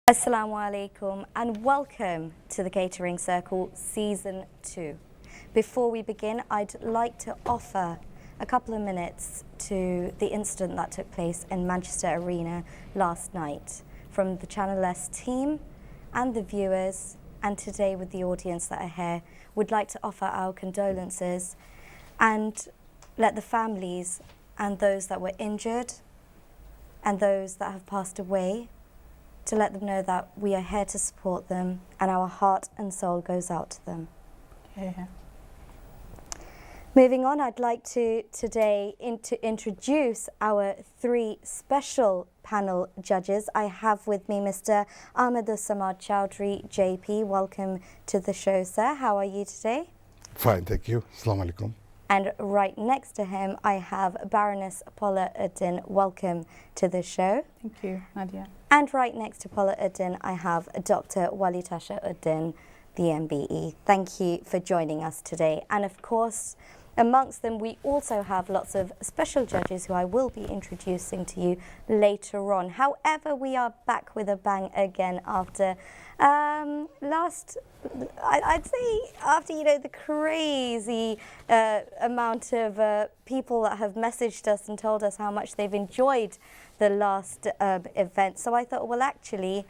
Assalamu alaikum and welcome to the Catering Circle Season 2. Before we begin, I'd like to offer a couple of minutes to the incident that took place in Manchester Arena last night. From the Channel S team and the viewers, and today with the audience that are here, would like to offer our condolences and let the families and those that were injured and those that have passed away to let them know that we are here to support them and our heart and soul goes out to them. Yeah. Moving on, I'd like to today introduce our three special panel judges. I have with me Mr. Ahmed Samad Chowdhury, JP. Welcome to the show, sir. How are you today? Fine, thank you. Assalamu alaikum. And right next to him, I have Baroness Paula Uddin. Welcome to the show. Thank you, Nadia. And right next to Paula Uddin, I have Dr. Walitasha Uddin, the MBE. Thank you for joining us today. And of course, amongst them, we also have lots of special judges who I will be introducing to you later on. However, we are back with a bang again after I'd say after, the crazy amount of people that have messaged us and told us how much they've enjoyed the last event. So I thought, well, actually,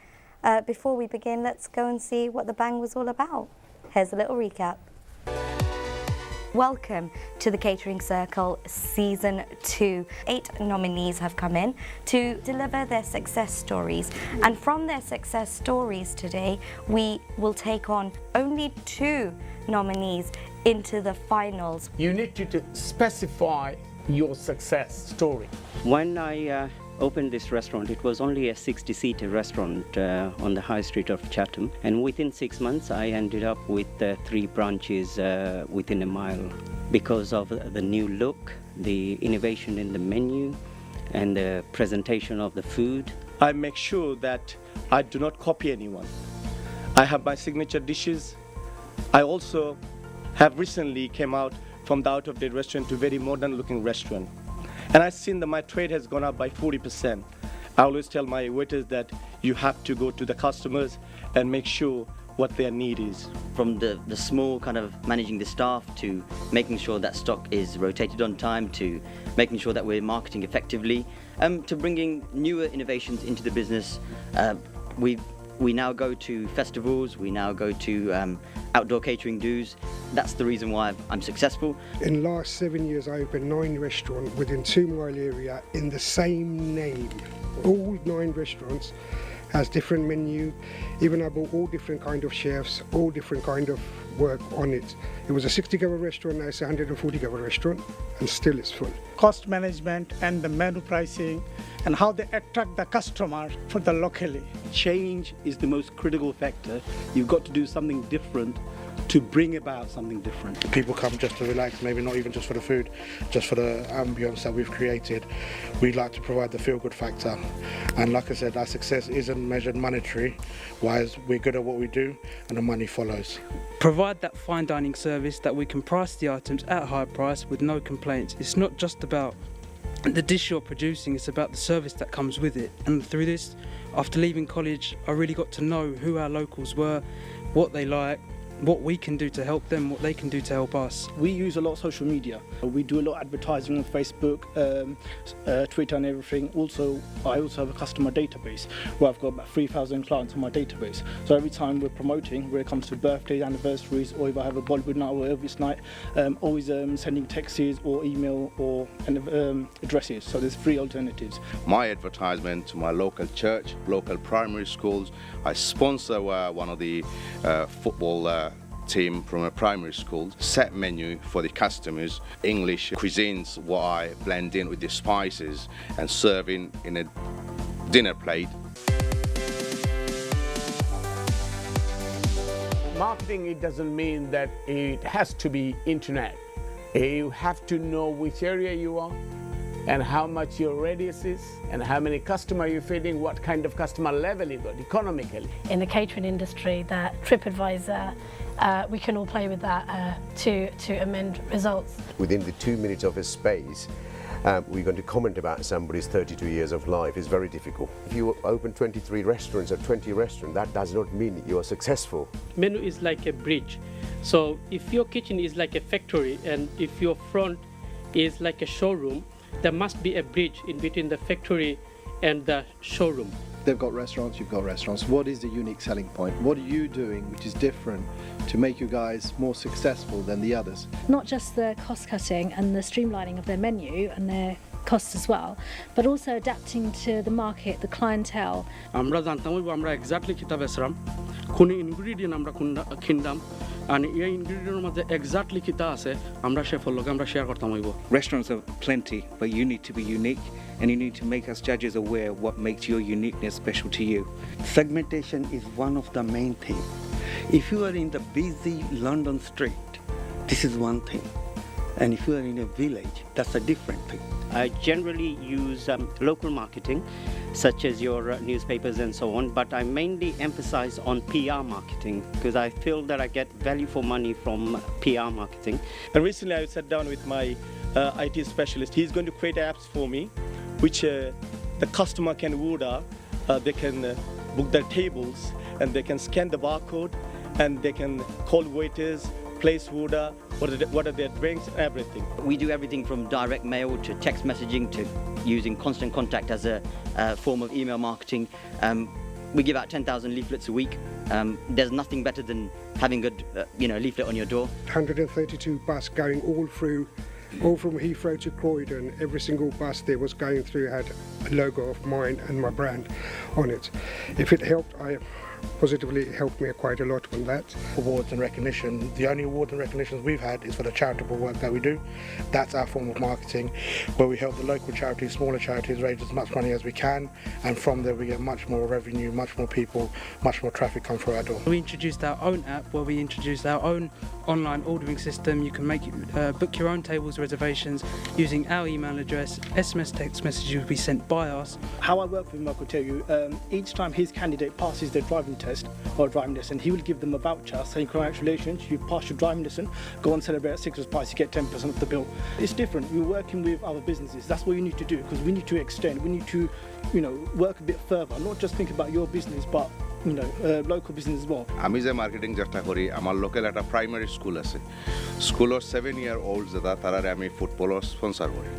before we begin, let's go and see what the bang was all about. Here's a little recap. Welcome to the Catering Circle Season 2. 8 nominees have come in to deliver their success stories. And from their success stories today, we will take on only 2 nominees into the finals. You need to specify your success story. When I opened this restaurant, it was only a 60-seater restaurant on the high street of Chatham, and within 6 months I ended up with 3 branches within a mile because of the new look, the innovation in the menu and the presentation of the food. I make sure that I do not copy anyone. I have my signature dishes. I also have recently came out from the out-of-date restaurant to very modern looking restaurant. And I've seen that my trade has gone up by 40%. I always tell my waiters that you have to go to the customers and make sure what their need is. From the small kind of managing the staff to making sure that stock is rotated on time to making sure that we're marketing effectively, to bringing newer innovations into the business. We now go to festivals, we now go to outdoor catering do's. That's the reason why I'm successful. In the last 7 years, I opened 9 restaurants within 2 mile area in the same name. All 9 restaurants has different menu. Even I bought all different kind of chefs, all different kind of work on it. It was a 60-cover restaurant, now it's a 140-cover restaurant, and still it's full. Cost management and the menu pricing and how they attract the customer for the locally. Change is the most critical factor. You've got to do something different to bring about something different. People come just to relax, maybe not even just for the food, just for the ambience that we've created. We like to provide the feel-good factor. And like I said, our success isn't measured monetary, whereas we're good at what we do and the money follows. Provide that fine dining service that we can price the items at a high price with no complaints. It's not just about the dish you're producing, it's about the service that comes with it. And through this, after leaving college, I really got to know who our locals were, what they like, what we can do to help them, what they can do to help us. We use a lot of social media. We do a lot of advertising on Facebook, Twitter and everything. I also have a customer database where I've got about 3,000 clients on my database. So every time we're promoting, where it comes to birthdays, anniversaries, or if I have a Bollywood night or Elvis night, always sending texts or email or addresses. So there's 3 alternatives. My advertisement to my local church, local primary schools. I sponsor one of the football team from a primary school. Set menu for the customers, English cuisines, what I blend in with the spices and serving in a dinner plate. Marketing, it doesn't mean that it has to be internet. You have to know which area you are and how much your radius is and how many customers you're feeding, what kind of customer level you got economically. In the catering industry, that TripAdvisor, we can all play with that to amend results. Within the 2 minutes of a space, we're going to comment about somebody's 32 years of life is very difficult. If you open 23 restaurants or 20 restaurants, that does not mean you are successful. Menu is like a bridge. So if your kitchen is like a factory and if your front is like a showroom, there must be a bridge in between the factory and the showroom. They've got restaurants, you've got restaurants. What is the unique selling point? What are you doing which is different to make you guys more successful than the others? Not just the cost cutting and the streamlining of their menu and their costs as well, but also adapting to the market, the clientele. আমরা জানতাম আমরা exactly কিতা বেচরাম কোন ingredient আমরা কিনদাম আর এই ইনগ্রেডিয়েন্টের মধ্যে exactly কিতা আছে আমরা শেফের লগে আমরা শেয়ার করতাম হইব Restaurants are plenty, but you need to be unique and you need to make us judges aware of what makes your uniqueness special to you. Segmentation is one of the main things. If you are in the busy London street, this is one thing. And if you are in a village, that's a different thing. I generally use local marketing, such as your newspapers and so on, but I mainly emphasize on PR marketing because I feel that I get value for money from PR marketing. And recently I sat down with my IT specialist. He's going to create apps for me, which the customer can order, they can book their tables, and they can scan the barcode, and they can call waiters, place order, what are their drinks, everything. We do everything from direct mail to text messaging to using constant contact as a form of email marketing. We give out 10,000 leaflets a week. There's nothing better than having a leaflet on your door. 132 bus going all from Heathrow to Croydon. Every single bus there was going through had a logo of mine and my brand on it. If it helped, positively it helped me quite a lot on that. Awards and recognition. The only awards and recognitions we've had is for the charitable work that we do. That's our form of marketing, where we help the local charities, smaller charities raise as much money as we can, and from there we get much more revenue, much more people, much more traffic come through our door. We introduced our own app where we introduced our own online ordering system. You can book your own tables reservations using our email address. SMS text messages will be sent by us. How I work with him, I could tell you, each time his candidate passes their driving test or driving lesson, he will give them a voucher saying, congratulations, you've passed your driving lesson, go and celebrate at Sixers Price, you get 10% of the bill. It's different. We're working with other businesses. That's what you need to do, because we need to extend, we need to, work a bit further, not just think about your business, but local business as well. আমি যে marketing চেষ্টা করি আমার local একটা primary school আছে স্কুলের 7-year-olds তারা আমি ফুটবলের স্পন্সর করি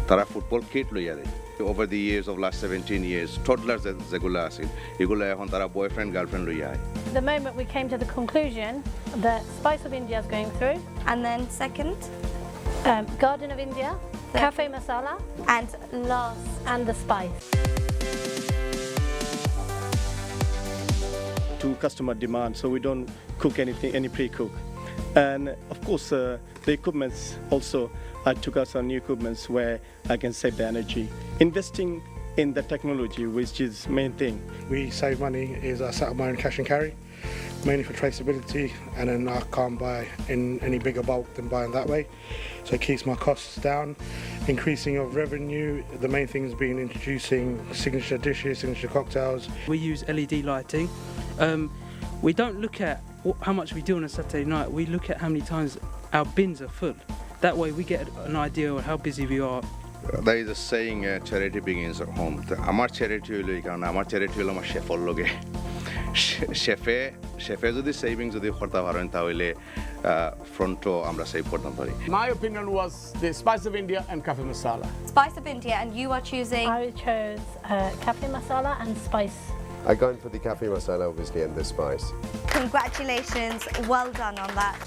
তারা ফুটবল কিট লইয়া দেয় over the years of last 17 years toddlers যেগুলো আছে এগুলো এখন তারা বয়ফ্রেন্ড গার্লফ্রেন্ড লইয়া হয় The moment we came to the conclusion that Spice of India is going through, And then second, Garden of India, Cafe Masala, and last, and the Spice. To customer demand, so we don't cook any pre-cook. And of course, the equipments also, I took out some new equipments where I can save the energy. Investing in the technology, which is main thing. We save money is I set up my own cash and carry, mainly for traceability, and then I can't buy in any bigger bulk than buying that way. So it keeps my costs down. Increasing of revenue, the main thing has been introducing signature dishes, signature cocktails. We use LED lighting. We don't look at how much we do on a Saturday night, we look at how many times our bins are full. That way we get an idea of how busy we are. There is a saying, charity begins at home. আমার charity হইল এই কারণে আমার charity হলো আমার শেফর লগে শেফে যদি saving যদি করতে পারেন তাহলে ফ্রন্টও আমরা সেভ করতে পারি My opinion was the Spice of India and Cafe Masala. Spice of India, and you are choosing? I chose Cafe Masala and Spice. I'm going for the Cafe Masala, obviously, and the Spice. Congratulations, well done on that.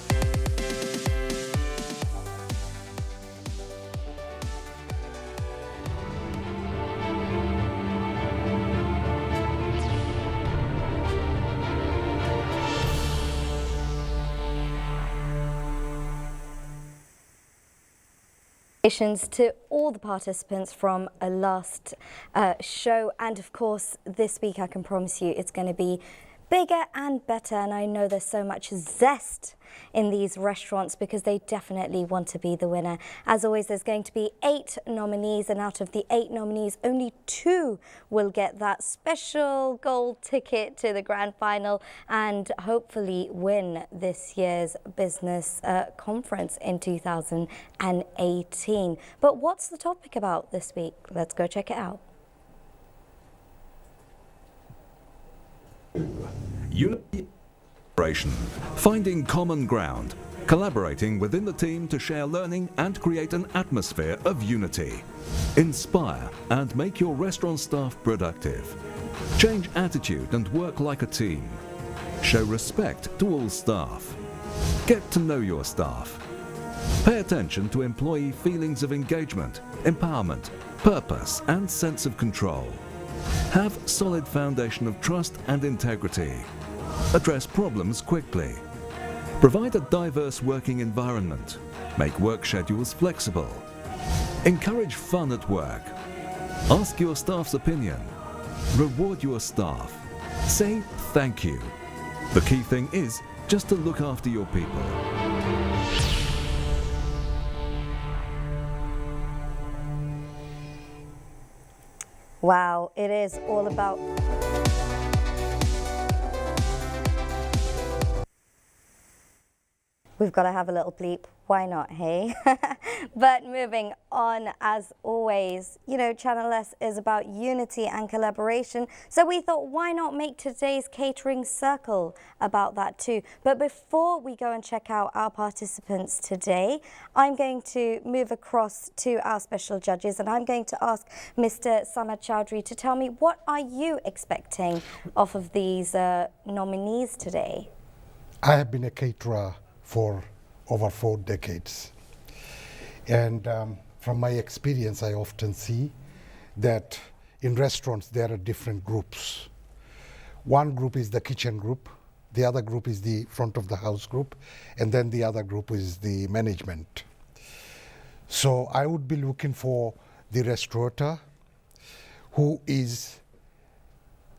Congratulations to all the participants from a last show, and of course this week I can promise you it's going to be bigger and better, and I know there's so much zest in these restaurants because they definitely want to be the winner. As always, there's going to be 8 nominees, and out of the 8 nominees, only 2 will get that special gold ticket to the grand final and hopefully win this year's business conference in 2018. But what's the topic about this week? Let's go check it out. Unity, finding common ground, collaborating within the team to share learning and create an atmosphere of unity. Inspire and make your restaurant staff productive. Change attitude and work like a team. Show respect to all staff. Get to know your staff. Pay attention to employee feelings of engagement, empowerment, purpose and sense of control. Have solid foundation of trust and integrity. Address problems quickly. Provide a diverse working environment. Make work schedules flexible. Encourage fun at work. Ask your staff's opinion. Reward your staff. Say thank you. The key thing is just to look after your people. Wow, it is all about... We've got to have a little bleep. Why not, hey? But moving on, as always, you know, Channel S is about unity and collaboration. So we thought, why not make today's catering circle about that too? But before we go and check out our participants today, I'm going to move across to our special judges, and I'm going to ask Mr. Samad Chowdhury to tell me, what are you expecting off of these nominees today? I have been a caterer for over 4 decades. And from my experience, I often see that in restaurants there are different groups. One group is the kitchen group, the other group is the front of the house group, and then the other group is the management. So I would be looking for the restaurateur who is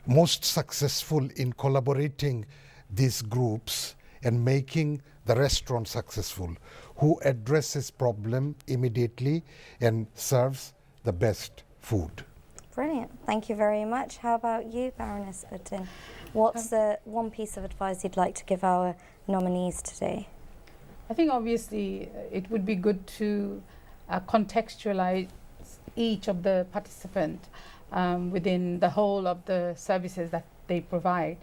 most successful in collaborating these groups and making the restaurant successful, who addresses problem immediately and serves the best food. Brilliant. Thank you very much. How about you, Baroness Uddin? What's the one piece of advice you'd like to give our nominees today? I think obviously it would be good to contextualize each of the participant within the whole of the services that they provide.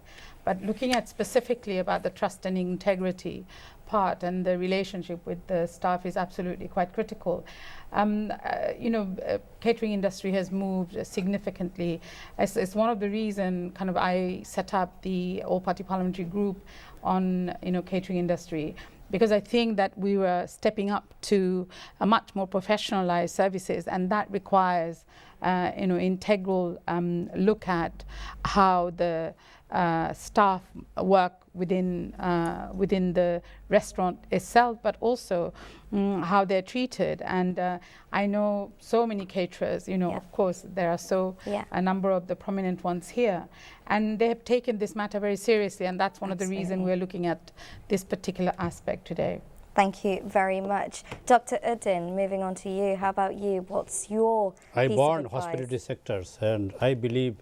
But looking at specifically about the trust and integrity part and the relationship with the staff is absolutely quite critical. Catering industry has moved significantly. It's one of the reasons kind of I set up the all-party parliamentary group on catering industry, because I think that we were stepping up to a much more professionalized services, and that requires integral look at how the staff work within the restaurant itself, but also how they're treated. And I know so many caterers, of course there are a number of the prominent ones here, and they have taken this matter very seriously, and that's one of the reasons we're looking at this particular aspect today. Thank you very much. Dr. Uddin, moving on to you. How about you? What's your I piece born of advice? hospitality sectors, and I believe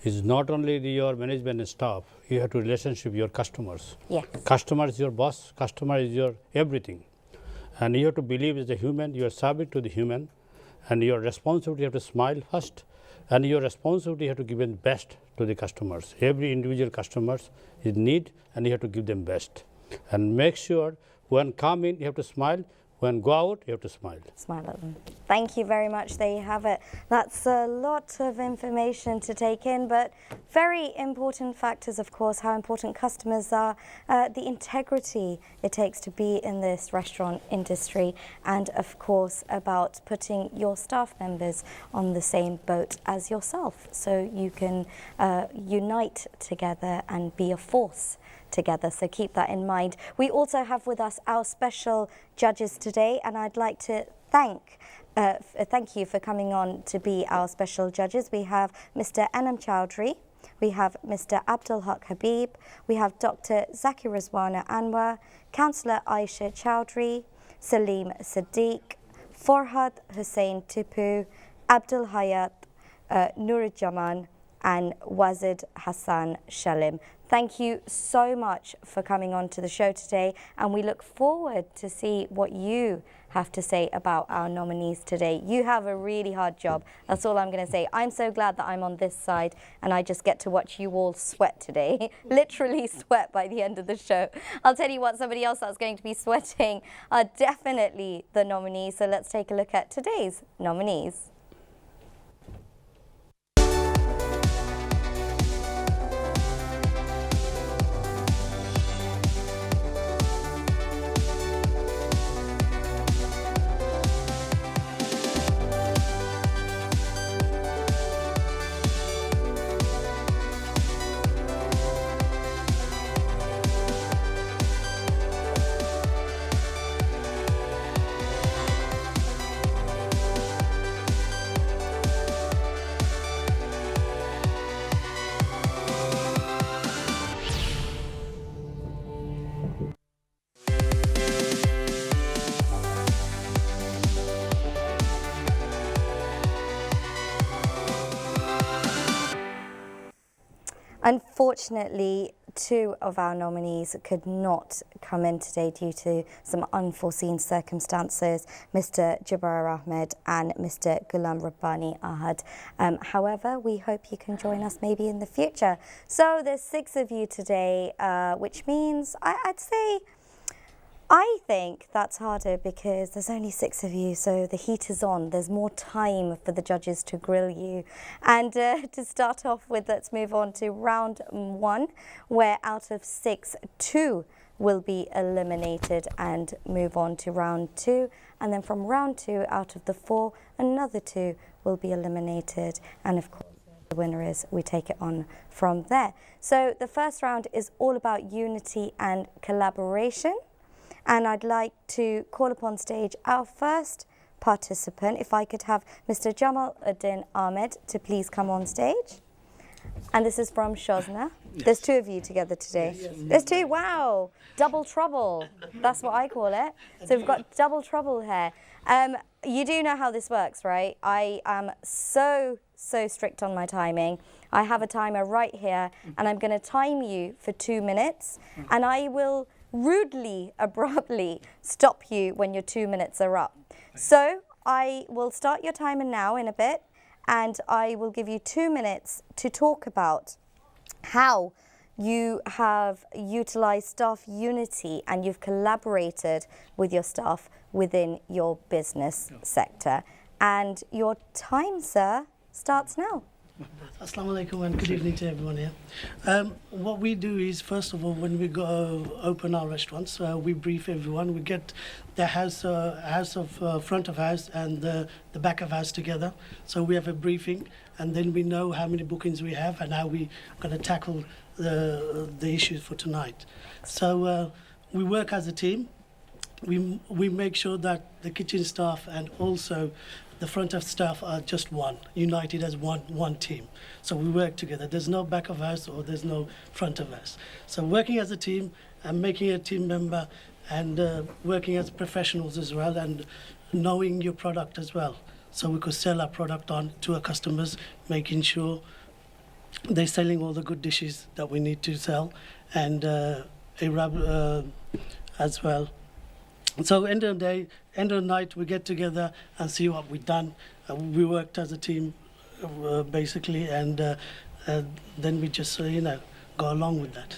it's not only your management and staff, you have to relationship with your customers. Yes. Customer is your boss, customer is your everything. And you have to believe as a human, you are subject to the human, and your responsibility, you have to smile first, and your responsibility, you have to give them best to the customers. Every individual customers is need, and you have to give them best. And make sure when come in, you have to smile. When go out, you have to smile. Smile at them. Thank you very much. There you have it. That's a lot of information to take in, but very important factors, of course, how important customers are, the integrity it takes to be in this restaurant industry, and of course about putting your staff members on the same boat as yourself, so you can unite together and be a force together. So keep that in mind. We also have with us our special judges today, and I'd like to thank you for coming on to be our special judges. We have Mr. Anam Chowdhury we have Mr. Abdul Haq Habib, we have Dr. Zakir Rizwana Anwar, Councillor Aisha Chowdhury, Salim Siddiq, Farhad Hussain Tipu, Abdul Hayat Nurjaman, and Wazid Hassan Shalim. Thank you so much for coming on to the show today, and we look forward to see what you have to say about our nominees today. You have a really hard job. That's all I'm going to say. I'm so glad that I'm on this side and I just get to watch you all sweat today. Literally sweat by the end of the show. I'll tell you what, somebody else that's going to be sweating are definitely the nominees. So let's take a look at today's nominees. Unfortunately, two of our nominees could not come in today due to some unforeseen circumstances, Mr. Jabbar Ahmed and Mr. Ghulam Rabbani Ahad. However, we hope you can join us maybe in the future. So there's 6 of you today, which means I'd say, I think that's harder because there's only 6 of you, so the heat is on. There's more time for the judges to grill you. And to start off with, let's move on to round 1, where out of 6, 2 will be eliminated and move on to round 2. And then from round 2, out of the 4, another 2 will be eliminated. And of course, the winner is, we take it on from there. So the first round is all about unity and collaboration. And I'd like to call upon stage our first participant. If I could have Mr. Jamal Uddin Ahmed to please come on stage. And this is from Shosna. Yes. There's 2 of you together today. Yes. There's 2, wow, double trouble. That's what I call it. So we've got double trouble here. You do know how this works, right? I am so strict on my timing. I have a timer right here, and I'm going to time you for 2 minutes, and I will rudely, abruptly stop you when your 2 minutes are up. So I will start your timer now in a bit, and I will give you 2 minutes to talk about how you have utilized staff unity and you've collaborated with your staff within your business sector. And your time, sir, starts now. Assalamu alaikum and good evening to everyone here. What we do is, first of all, when we go open our restaurants, we brief everyone. We get the front of house and the back of house together. So we have a briefing, and then we know how many bookings we have and how we're going to tackle the issues for tonight. So we work as a team. We make sure that the kitchen staff and also the front of staff are just one, united as one team. So we work together. There's no back of house or there's no front of house. So working as a team and making a team member and working as professionals as well, and knowing your product as well. So we could sell our product on to our customers, making sure they're selling all the good dishes that we need to sell, and Arab as well. So end of the day, end of the night, we get together and see what we've done. We worked as a team, basically, and then we just, go along with that.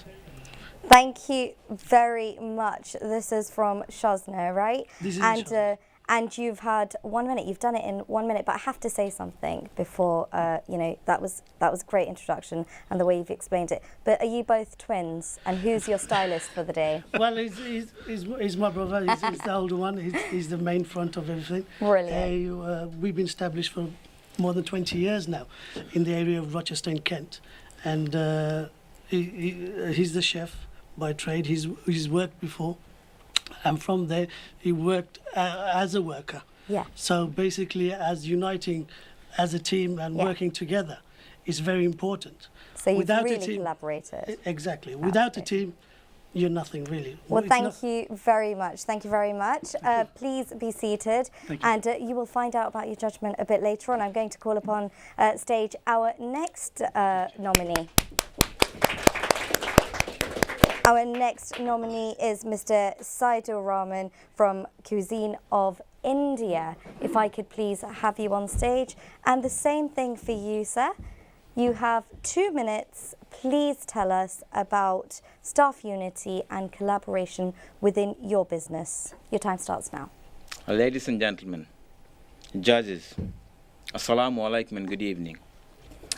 Thank you very much. This is from Shosna, right? This is Shosna. And you've had 1 minute. You've done it in 1 minute, but I have to say something before. That was a great introduction and the way you've explained it. But are you both twins? And who's your stylist for the day? Well, he's my brother. He's the older one. He's the main front of everything. Brilliant. We've been established for more than 20 years now in the area of Rochester and Kent, and he's the chef by trade. He's worked before. And from there, he worked as a worker. Yeah. So basically, as uniting as a team and working together is very important. So you've Without really a team, collaborated. Exactly. Without a team, you're nothing really. Well, It's thank not- you very much. Thank you very much. Please be seated. Thank you. And you will find out about your judgment a bit later on. I'm going to call upon stage our next nominee. Our next nominee is Mr. Saidur Rahman from Cuisine of India. If I could please have you on stage. And the same thing for you, sir. You have 2 minutes. Please tell us about staff unity and collaboration within your business. Your time starts now. Ladies and gentlemen, judges, Assalamu alaikum and good evening.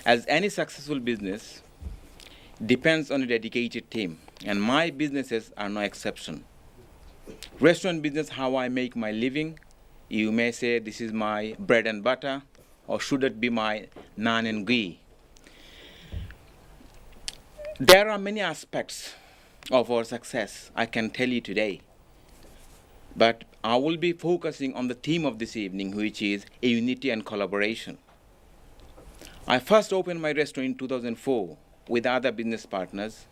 As any successful business depends on a dedicated team, and my businesses are no exception. Restaurant business, how I make my living, you may say this is my bread and butter, or should it be my naan and ghee? There are many aspects of our success I can tell you today, but I will be focusing on the theme of this evening, which is unity and collaboration. I first opened my restaurant in 2004 with other business partners,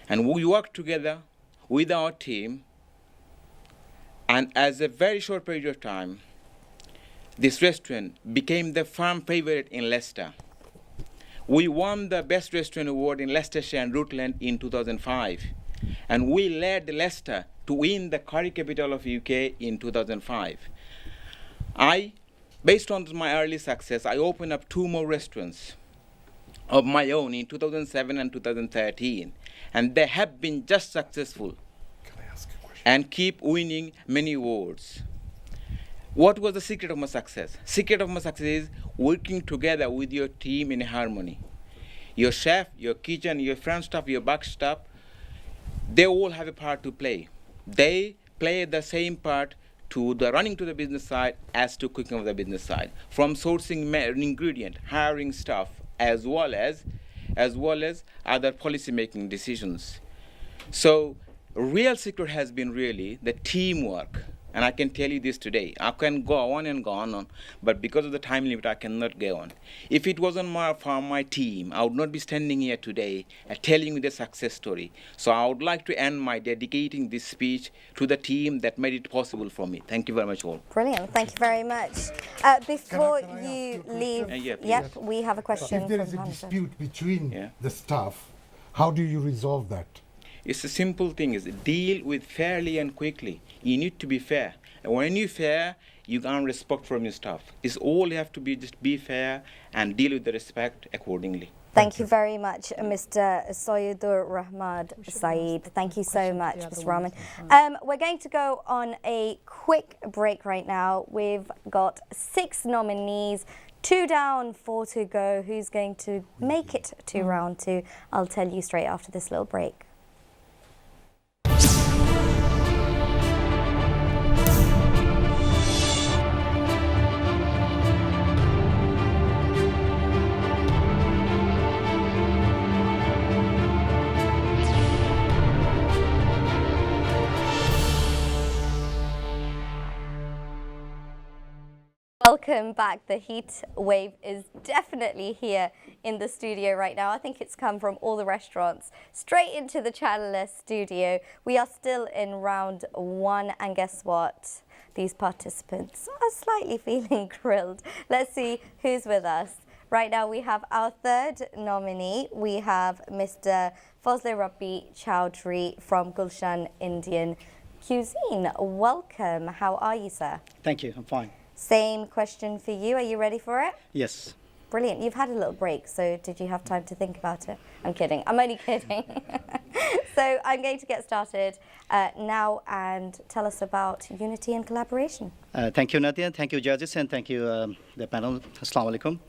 and we worked together with our team, and as a very short period of time, this restaurant became the firm favorite in Leicester. We won the Best Restaurant Award in Leicestershire and Rutland in 2005, and we led Leicester to win the curry capital of UK in 2005. Based on my early success, I opened up 2 more restaurants of my own in 2007 and 2013, and they have been just successful and keep winning many awards. What was the secret of my success? Secret of my success is working together with your team in harmony. Your chef, your kitchen, your front staff, your back staff, they all have a part to play. They play the same part to the running to the business side as to cooking of the business side, from sourcing ingredient, hiring staff, as well as other policy making decisions. So real secret has been really the teamwork. And I can tell you this today. I can go on and go on, but because of the time limit, I cannot go on. If it wasn't for my team, I would not be standing here today telling you the success story. So I would like to end by dedicating this speech to the team that made it possible for me. Thank you very much all. Brilliant. Thank you very much. Before you leave, yeah, we have a question. If there from is a Hamza. dispute between the staff, how do you resolve that? It's a simple thing, is deal with fairly and quickly. You need to be fair. And when you're fair, you earn respect from your staff. It's all you have to be, just be fair and deal with the respect accordingly. Thank you very much, Mr. Saidur Rahman Saeed. Thank you so much, Mr. Rahman. We're going to go on a quick break right now. We've got 6 nominees, 2 down, 4 to go. Who's going to make it to round 2? I'll tell you straight after this little break. Welcome back. The heat wave is definitely here in the studio right now. I think it's come from all the restaurants straight into the Channel S studio. We are still in round 1, and guess what? These participants are slightly feeling grilled. Let's see who's with us. Right now we have our 3rd nominee. We have Mr. Fazle Rabbi Chowdhury from Gulshan Indian Cuisine. Welcome. How are you, sir? Thank you. I'm fine. Same question for you. Are you ready for it? Yes. Brilliant. You've had a little break, so did you have time to think about it? I'm kidding. I'm only kidding. So I'm going to get started now and tell us about unity and collaboration. Thank you, Nadia. Thank you, judges, and thank you, the panel. Assalamu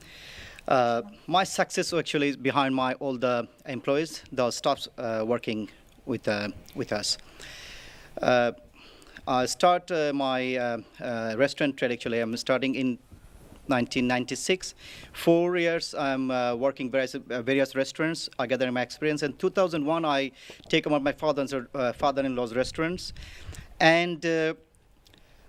alaikum. My success actually is behind all the employees, the staffs working with us. I start my restaurant trade. Actually, I'm starting in 1996. 4 years I'm working various restaurants. I gather my experience. In 2001, I take over my father-in-law's restaurants, and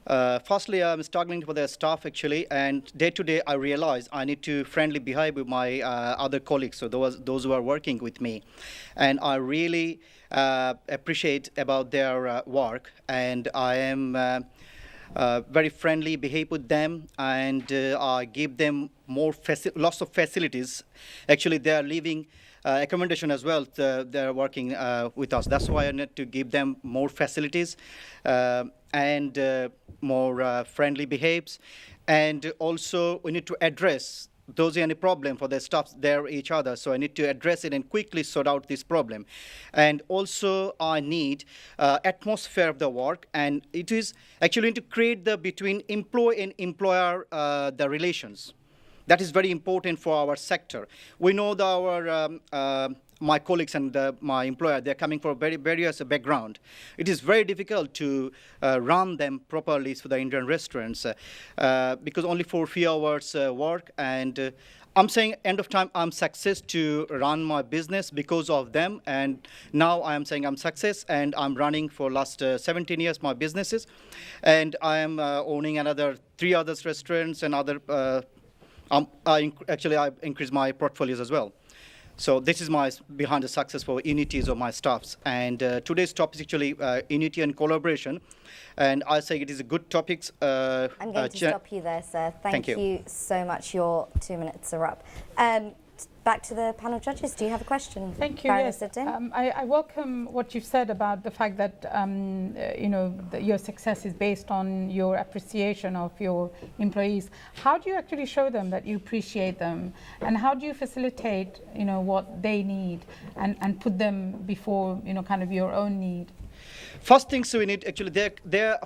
Firstly, I'm struggling for the staff actually, and day to day I realize I need to friendly behave with my other colleagues, so those who are working with me, and I really appreciate about their work, and I am very friendly behave with them, and I give them lots of facilities. Actually, they are leaving accommodation as well. They're working with us. That's why I need to give them more facilities and more friendly behaves. And also, we need to address those any problem for the staff there each other. So I need to address it and quickly sort out this problem. And also, I need atmosphere of the work, and it is actually to create the between employee and employer the relations. That is very important for our sector. We know that my colleagues and my employer, they're coming from various background. It is very difficult to run them properly for the Indian restaurants because only for a few hours work. And I'm saying end of time, I'm success to run my business because of them. And now I'm saying I'm success, and I'm running for last 17 years my businesses. And I am owning another 3 other restaurants and other I increased my portfolios as well. So this is my behind the success for unities of my staffs. And today's topic is actually unity and collaboration. And I say it is a good topic. I'm going to stop you there, sir. Thank you so much. Your 2 minutes are up. Back to the panel judges. Do you have a question? Thank you. Yes. I welcome what you've said about the fact that that your success is based on your appreciation of your employees. How do you actually show them that you appreciate them, and how do you facilitate what they need and put them before kind of your own need? First things we need actually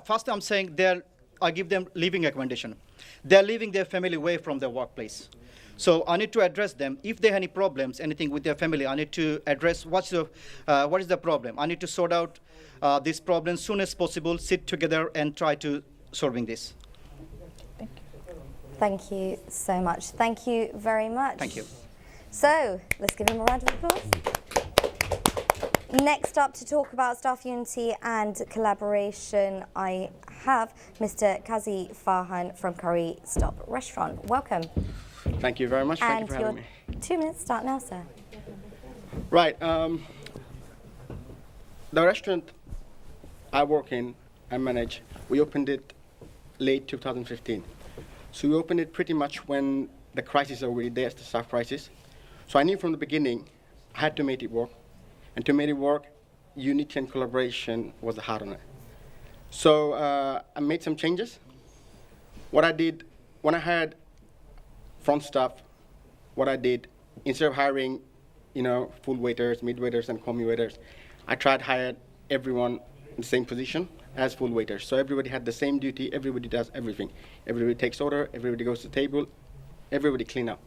first I'm saying I give them living accommodation. They're leaving their family away from their workplace. So I need to address them. If they have any problems, anything with their family, I need to address what is the problem. I need to sort out this problem as soon as possible, sit together and try to solving this. Thank you. Thank you so much. Thank you very much. Thank you. So let's give him a round of applause. Next up to talk about staff unity and collaboration, I have Mr. Kazi Farhan from Curry Stop Restaurant. Welcome. Thank you very much. Thank you for having me. 2 minutes start now, sir. Right. The restaurant I work in and manage, we opened it late 2015. So we opened it pretty much when the crisis was already there, the staff crisis. So I knew from the beginning I had to make it work. And to make it work, unity and collaboration was the heart on it. So I made some changes. What I did, when I had front staff, what I did, instead of hiring, full waiters, mid waiters, and commis waiters, I tried to hire everyone in the same position as full waiters. So everybody had the same duty, everybody does everything. Everybody takes order, everybody goes to the table, everybody clean up.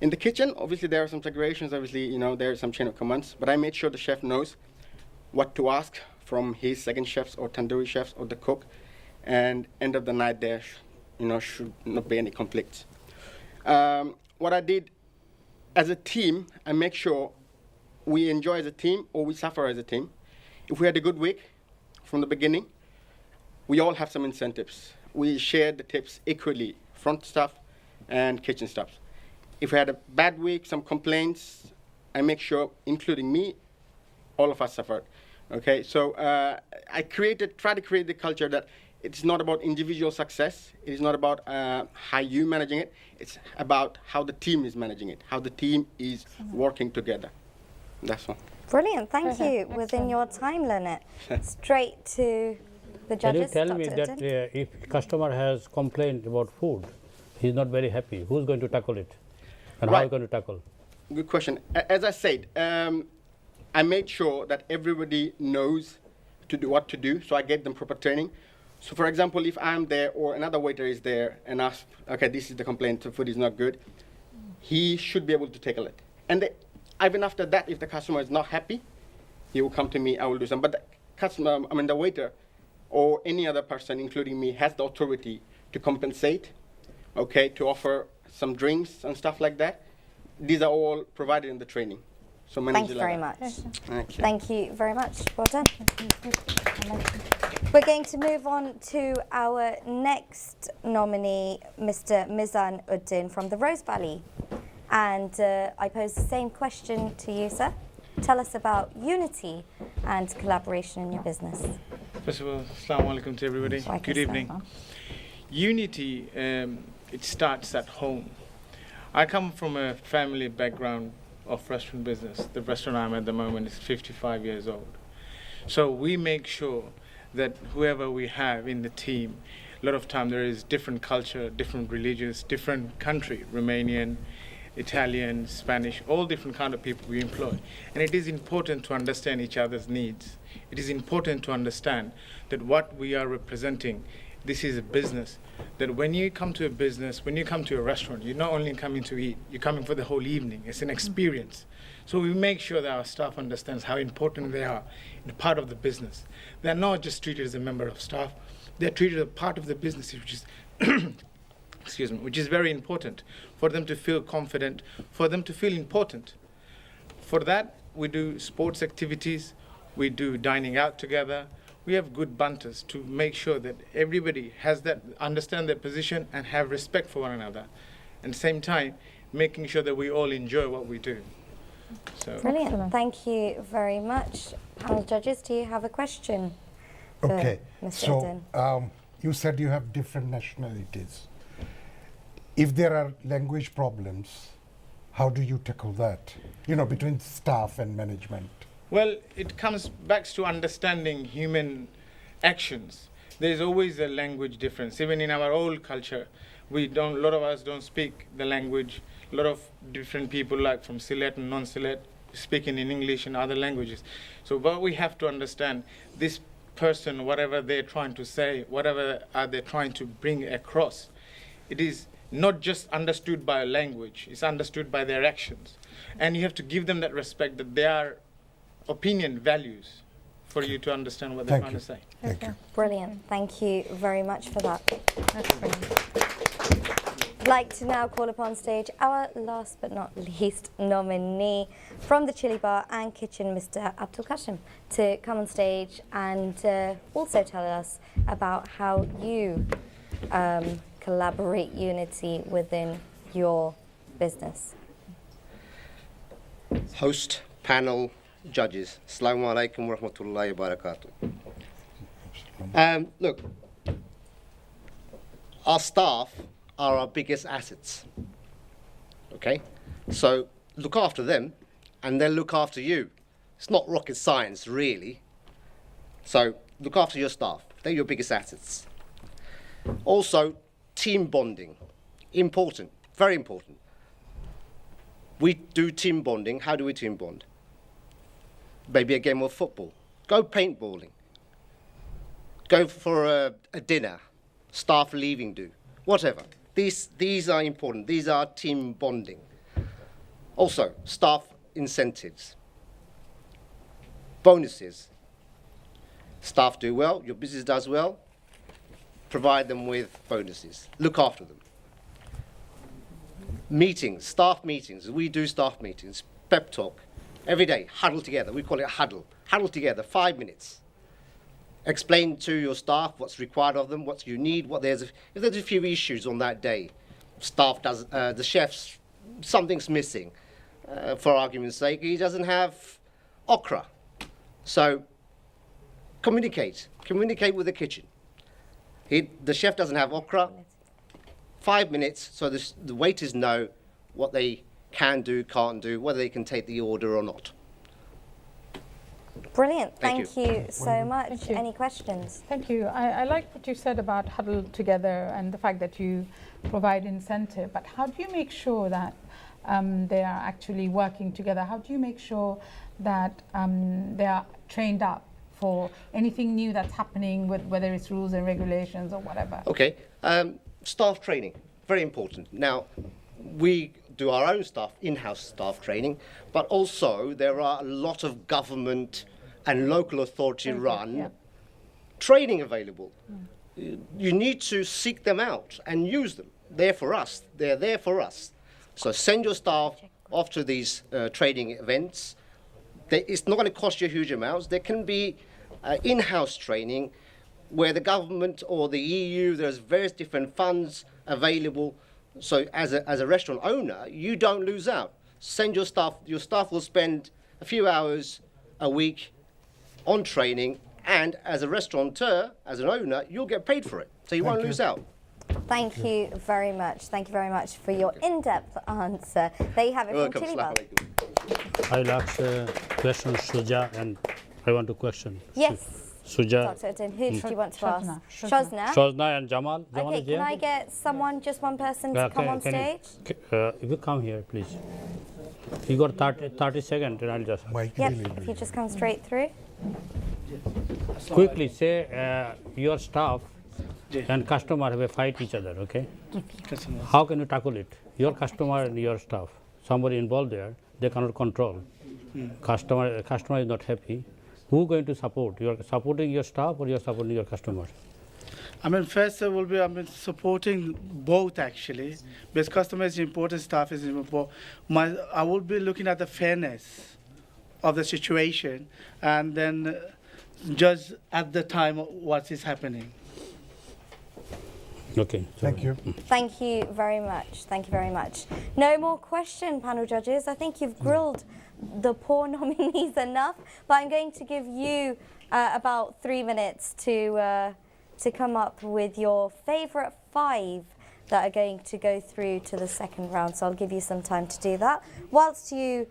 In the kitchen, obviously there are some segregations, obviously, there is some chain of commands, but I made sure the chef knows what to ask from his second chefs or tandoori chefs or the cook, and end of the night there, should not be any conflicts. What I did as a team, I make sure we enjoy as a team or we suffer as a team. If we had a good week from the beginning, we all have some incentives. We share the tips equally, front staff and kitchen staff. If we had a bad week, some complaints, I make sure, including me, all of us suffered. Okay, so I try to create the culture that it's not about individual success. It is not about how you managing it. It's about how the team is managing it, how the team is working together. That's all. Brilliant, thank you. Within your time limit, straight to the judges. Can you tell me that if customer has complained about food, he's not very happy, who's going to tackle it? And how are you going to tackle? Good question. As I said, I made sure that everybody knows what to do, so I gave them proper training. So for example, if I'm there or another waiter is there and asks, okay, this is the complaint, the food is not good, he should be able to tackle it. And even after that, if the customer is not happy, he will come to me, I will do something. But the waiter or any other person, including me, has the authority to compensate, okay, to offer some drinks and stuff like that. These are all provided in the training. So manage Thank you it very like much. that. Okay. Thank you very much. Well done. We're going to move on to our next nominee, Mr. Mizan Uddin from the Rose Valley. And I pose the same question to you, sir. Tell us about unity and collaboration in your business. First of all, assalamu alaikum to everybody. Good evening. Unity, it starts at home. I come from a family background of restaurant business. The restaurant I'm at the moment is 55 years old. So we make sure that whoever we have in the team, a lot of time there is different culture, different religions, different country, Romanian, Italian, Spanish, all different kind of people we employ. And it is important to understand each other's needs. It is important to understand that what we are representing, this is a business. That when you come to a business, when you come to a restaurant, you're not only coming to eat, you're coming for the whole evening. It's an experience. So we make sure that our staff understands how important they are in part of the business. They're not just treated as a member of staff, they're treated as part of the business, which is excuse me, which is very important for them to feel confident, for them to feel important. For that, we do sports activities, we do dining out together, we have good banters to make sure that everybody has that, understand their position and have respect for one another. And same time, making sure that we all enjoy what we do. So. Brilliant. Excellent. Thank you very much. Panel judges, do you have a question for Okay, Mr. so you said you have different nationalities. If there are language problems, how do you tackle that? You know, between staff and management. Well, it comes back to understanding human actions. There's always a language difference. Even in our old culture, a lot of us don't speak the language. A lot of different people, like from Sylhet and non-Sylhet, speaking in English and other languages. So, but we have to understand this person, whatever they're trying to say, whatever they're trying to bring across, it is not just understood by a language, it's understood by their actions. And you have to give them that respect that their opinion values for you to understand what they're trying to say. Thank you. Brilliant. Thank you very much for that. I'd like to now call upon stage our last but not least nominee from the Chili Bar and Kitchen, Mr. Abdul Kashim, to come on stage and also tell us about how you collaborate unity within your business. Host, panel, judges. Assalamu alaikum wa rahmatullahi wa barakatuh. Look, our staff are our biggest assets. Okay? So look after them and they'll look after you. It's not rocket science, really. So look after your staff. They're your biggest assets. Also, team bonding. Important. Very important. We do team bonding. How do we team bond? Maybe a game of football. Go paintballing. Go for a dinner. Staff leaving do. Whatever. These are important. These are team bonding. Also, staff incentives. Bonuses. Staff do well, your business does well, provide them with bonuses. Look after them. Meetings, staff meetings. We do staff meetings. Pep talk. Every day, huddle together. We call it huddle. Huddle together, 5 minutes. Explain to your staff what's required of them, what you need, if there's a few issues on that day. Staff does, the chef's, something's missing. For argument's sake, he doesn't have okra. So communicate with the kitchen. The chef doesn't have okra. 5 minutes, so the waiters know what they can do, can't do, whether they can take the order or not. Brilliant. Thank you so much. Any questions? Thank you. I like what you said about huddle together and the fact that you provide incentive, but how do you make sure that they are actually working together? How do you make sure that they are trained up for anything new that's happening, with whether it's rules and regulations or whatever? Okay. Staff training, very important. Now, we do our own staff, in-house staff training, but also there are a lot of government and local authority run training available. You need to seek them out and use them. They're for us. They're there for us. So send your staff off to these training events it's not going to cost you huge amounts. There can be in-house training where the government or the EU, there's various different funds available. So as a restaurant owner, you don't lose out. Send your staff. Your staff will spend a few hours a week on training, and as a restaurateur, as an owner, you'll get paid for it. So you won't lose out. Thank you very much. Thank you very much for your in-depth answer. There you have it from Chilibal. I'll ask a question, Suja, and I want to question. Yes. Suja. Dr. Udin, who do you want to ask? Shozna. Shozna and Jamal. Jamal Okay, is here. can I get someone, just one person, to come on stage? If you come here, please. You got 30 seconds, and I'll just. Yep, if you just come straight through. Quickly say your staff and customer have a fight each other, okay? How can you tackle it? Your customer and your staff, somebody involved there, they cannot control. Customer is not happy. Who going to support? You are supporting your staff or you are supporting your customers? I mean, first will be supporting both actually, because customer is important, staff is important. I will be looking at the fairness of the situation and then judge at the time what is happening. Okay. Thank you. Thank you very much. Thank you very much. No more question, panel judges. I think you've grilled the poor nominees enough, but I'm going to give you about 3 minutes to come up with your favourite 5 that are going to go through to the second round. So I'll give you some time to do that. Whilst you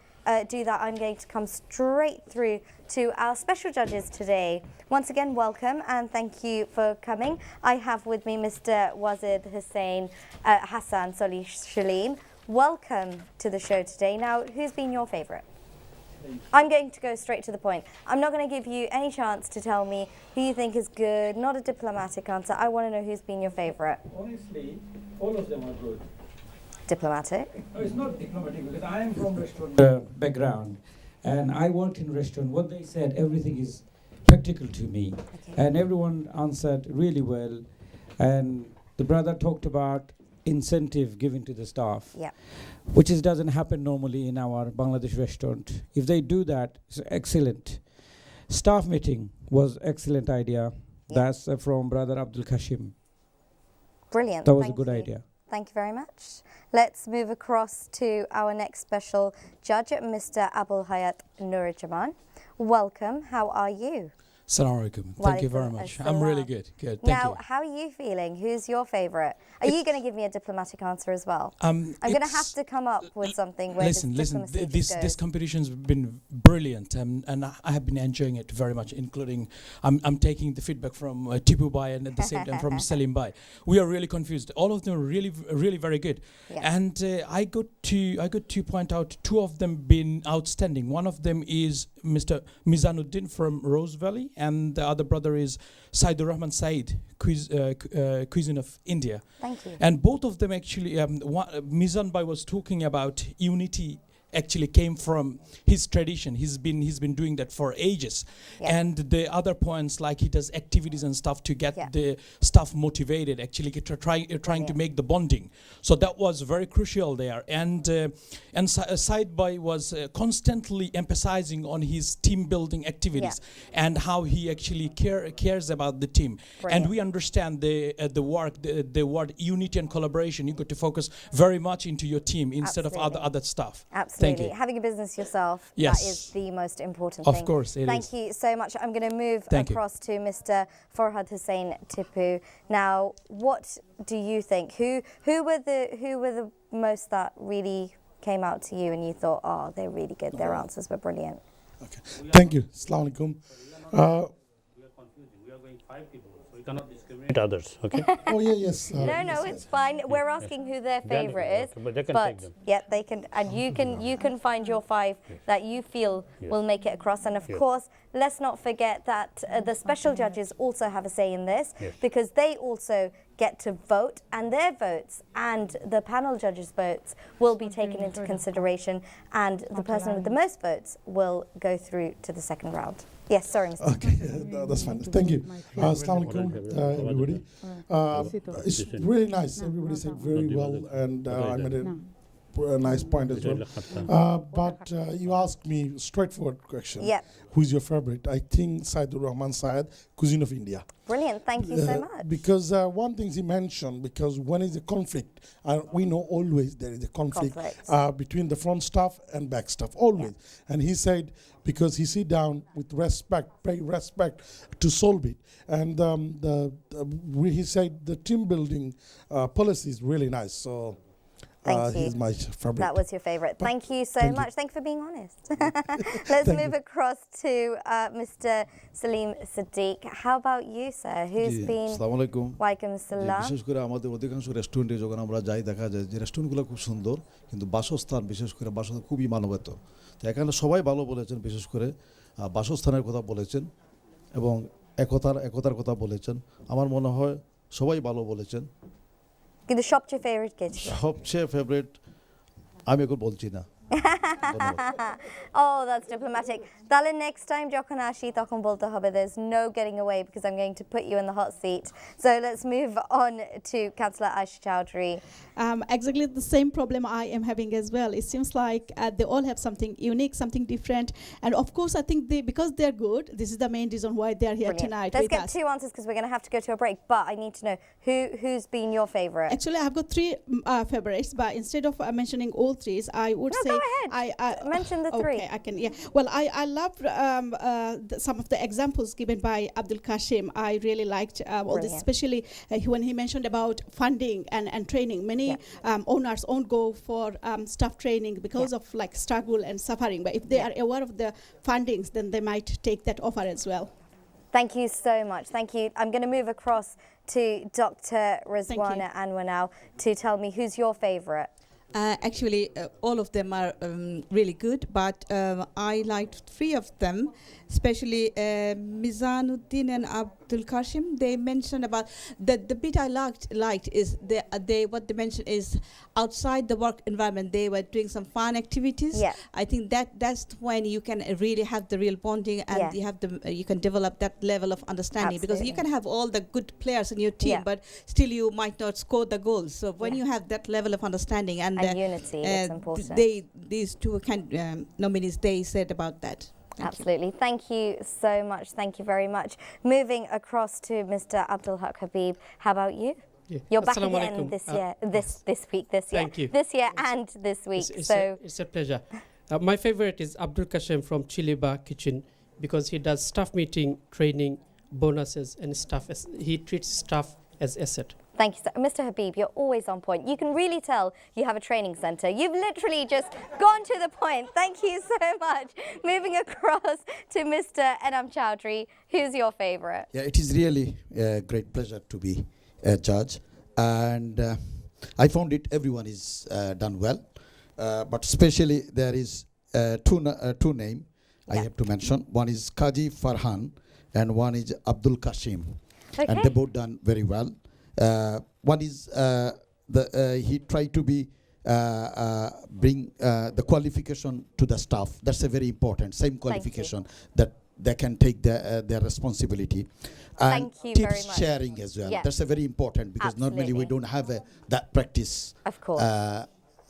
do that, I'm going to come straight through to our special judges today. Once again, welcome and thank you for coming. I have with me Mr. Wazid Hassan Solih Shalim. Welcome to the show today. Now, who's been your favourite? I'm going to go straight to the point. I'm not going to give you any chance to tell me who you think is good, not a diplomatic answer. I want to know who's been your favourite. Honestly, all of them are good. Diplomatic? No, it's not diplomatic because I am from restaurant background and I worked in restaurant. What they said, everything is practical to me. Okay. And everyone answered really well. And the brother talked about incentive given to the staff, which doesn't happen normally in our Bangladesh restaurant. If they do that, it's excellent. Staff meeting was excellent idea. That's from brother Abdul Kashim. Brilliant. That was a good idea. Thank you very much. Let's move across to our next special judge, Mr. Abul Hayat Nurijaman. Welcome. How are you? Assalamu alaikum. Thank you very much. I'm really good. Good. Thank you. Now, how are you feeling? Who's your favourite? Are you going to give me a diplomatic answer as well? I'm going to have to come up with something where listen. This competition's been brilliant, and I have been enjoying it very much. Including, I'm taking the feedback from Tipu Bhai and at the same time from Salim Bhai. We are really confused. All of them are really very good. Yeah. And I got to point out 2 of them being outstanding. One of them is Mr. Mizanuddin from Rose Valley, and the other brother is Saidur Rahman Said, Cuisine of India. Thank you. And both of them actually, Mizan Bhai was talking about unity actually came from his tradition. He's been doing that for ages. Yeah. And the other points, like he does activities and stuff to get the staff motivated, actually trying to make the bonding. So that was very crucial there. And Said Bhai was constantly emphasizing on his team building activities and how he actually cares about the team. Brilliant. And we understand the word unity and collaboration. You got to focus very much into your team instead of other stuff. Absolutely. Having a business yourself, that is the most important thing. Of course, it is. Thank you so much. I'm going to move across to Mr. Farhad Hussain Tipu. Now, what do you think? Who were the most that really came out to you and you thought, oh, they're really good, their answers were brilliant? Okay. Thank you. Assalamu alaikum. We are confusing. We are going 5 people, so we cannot discriminate others. Okay. Oh yeah, yes. No, it's fine. We're asking who their favourite is, but they can take them. Yeah, they can, and you can find your 5 that you feel will make it across. And of course, let's not forget that the special judges also have a say in this because they also get to vote, and their votes and the panel judges' votes will be taken into consideration, and the person with the most votes will go through to the second round. Yes, sorry, Mr. Okay, that's fine. Thank you. Assalamu alaikum, everybody. It's really nice. Everybody said very well, and I made a nice point as well. But you asked me straightforward question. Yeah. Who's your favorite? I think Saidur Rahman Syed, Cuisine of India. Brilliant, thank you so much. Because one thing he mentioned, because when is a conflict, we know always there is a conflict. Between the front staff and back staff, always. Yeah. And he said, because he sit down with respect, pay respect to solve it. And he said the team building policy is really nice. So he's my favorite. That was your favorite. Thank you so much. Thank you for being honest. Let's move across to Mr. Salim Siddiq. How about you, sir? Who's been? Walaikum Assalam. বিশেষ করে আমাদের অধিকাংশ রেস্টুরেন্টে যখন আমরা যাই দেখা যায় যে রেস্টুরেন্টগুলো খুব সুন্দর কিন্তু বাসস্থান বিশেষ করে বাসস্থান খুবই মানবত তো এখানে সবাই ভালো বলেছেন বিশেষ করে বাসস্থানের কথা বলেছেন এবং একতার কথা বলেছেন আমার মনে হয় সবাই ভালো বলেছেন কিন্তু সবচেয়ে ফেভারিট কে ছিল সবচেয়ে ফেভারিট আমি এখন বলছি না Oh, that's diplomatic. Tale next time যখন আসি তখন বলতে হবে there's no getting away because I'm going to put you in the hot seat. So let's move on to Councillor Aisha Chowdhury. Exactly the same problem I am having as well. It seems like they all have something unique, something different. And of course, I think because they're good, this is the main reason why they're here tonight. Let's get two answers because we're going to have to go to a break. But I need to know who's been your favourite. Actually, I've got three favourites. But instead of mentioning all three, I would say... Go ahead. I mention the three. Okay, I can. Yeah. Well, I love some of the examples given by Abdul Kashim. I really liked all this, especially when he mentioned about funding and training. Many owners won't go for staff training because of like struggle and suffering. But if they are aware of the fundings, then they might take that offer as well. Thank you so much. Thank you. I'm going to move across to Dr. Rizwana Anwar now to tell me who's your favourite. Actually, all of them are really good, but I liked three of them, especially Mizanuddin and Abdul Kashim. They mentioned about the bit I liked is what they mentioned is outside the work environment they were doing some fun activities. Yeah. I think that's when you can really have the real bonding and you can develop that level of understanding. Because you can have all the good players in your team, but still you might not score the goals. So when you have that level of understanding and unity, it's important. These two nominees, they said about that. Absolutely. Thank you so much. Thank you very much. Moving across to Mr. Abdul Haq Habib. How about you? Yeah. You're back again this year, this week, this year. Thank you. This year and this week. It's a pleasure. My favorite is Abdul Kashim from Chiliba Kitchen because he does staff meeting, training, bonuses, and staff. He treats staff as asset. Thank you, sir. Mr. Habib, you're always on point. You can really tell you have a training centre. You've literally just gone to the point. Thank you so much. Moving across to Mr. Enam Chowdhury, who's your favourite? Yeah, it is really a great pleasure to be a judge. And I found everyone is done well. But especially there is two names I have to mention. One is Kaji Farhan and one is Abdul Kashim. And they both done very well. One is he tried to bring the qualification to the staff. That's a very important, same qualification that they can take their responsibility. And tips sharing as well. Yeah. That's a very important because normally we don't have that practice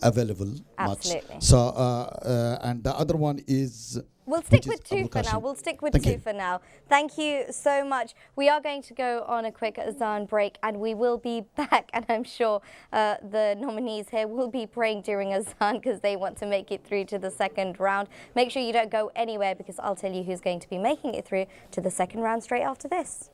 available much. So and the other one is We'll stick with two for now. We'll stick with two for now. Thank you so much. We are going to go on a quick azan break and we will be back. And I'm sure the nominees here will be praying during azan because they want to make it through to the second round. Make sure you don't go anywhere because I'll tell you who's going to be making it through to the second round straight after this.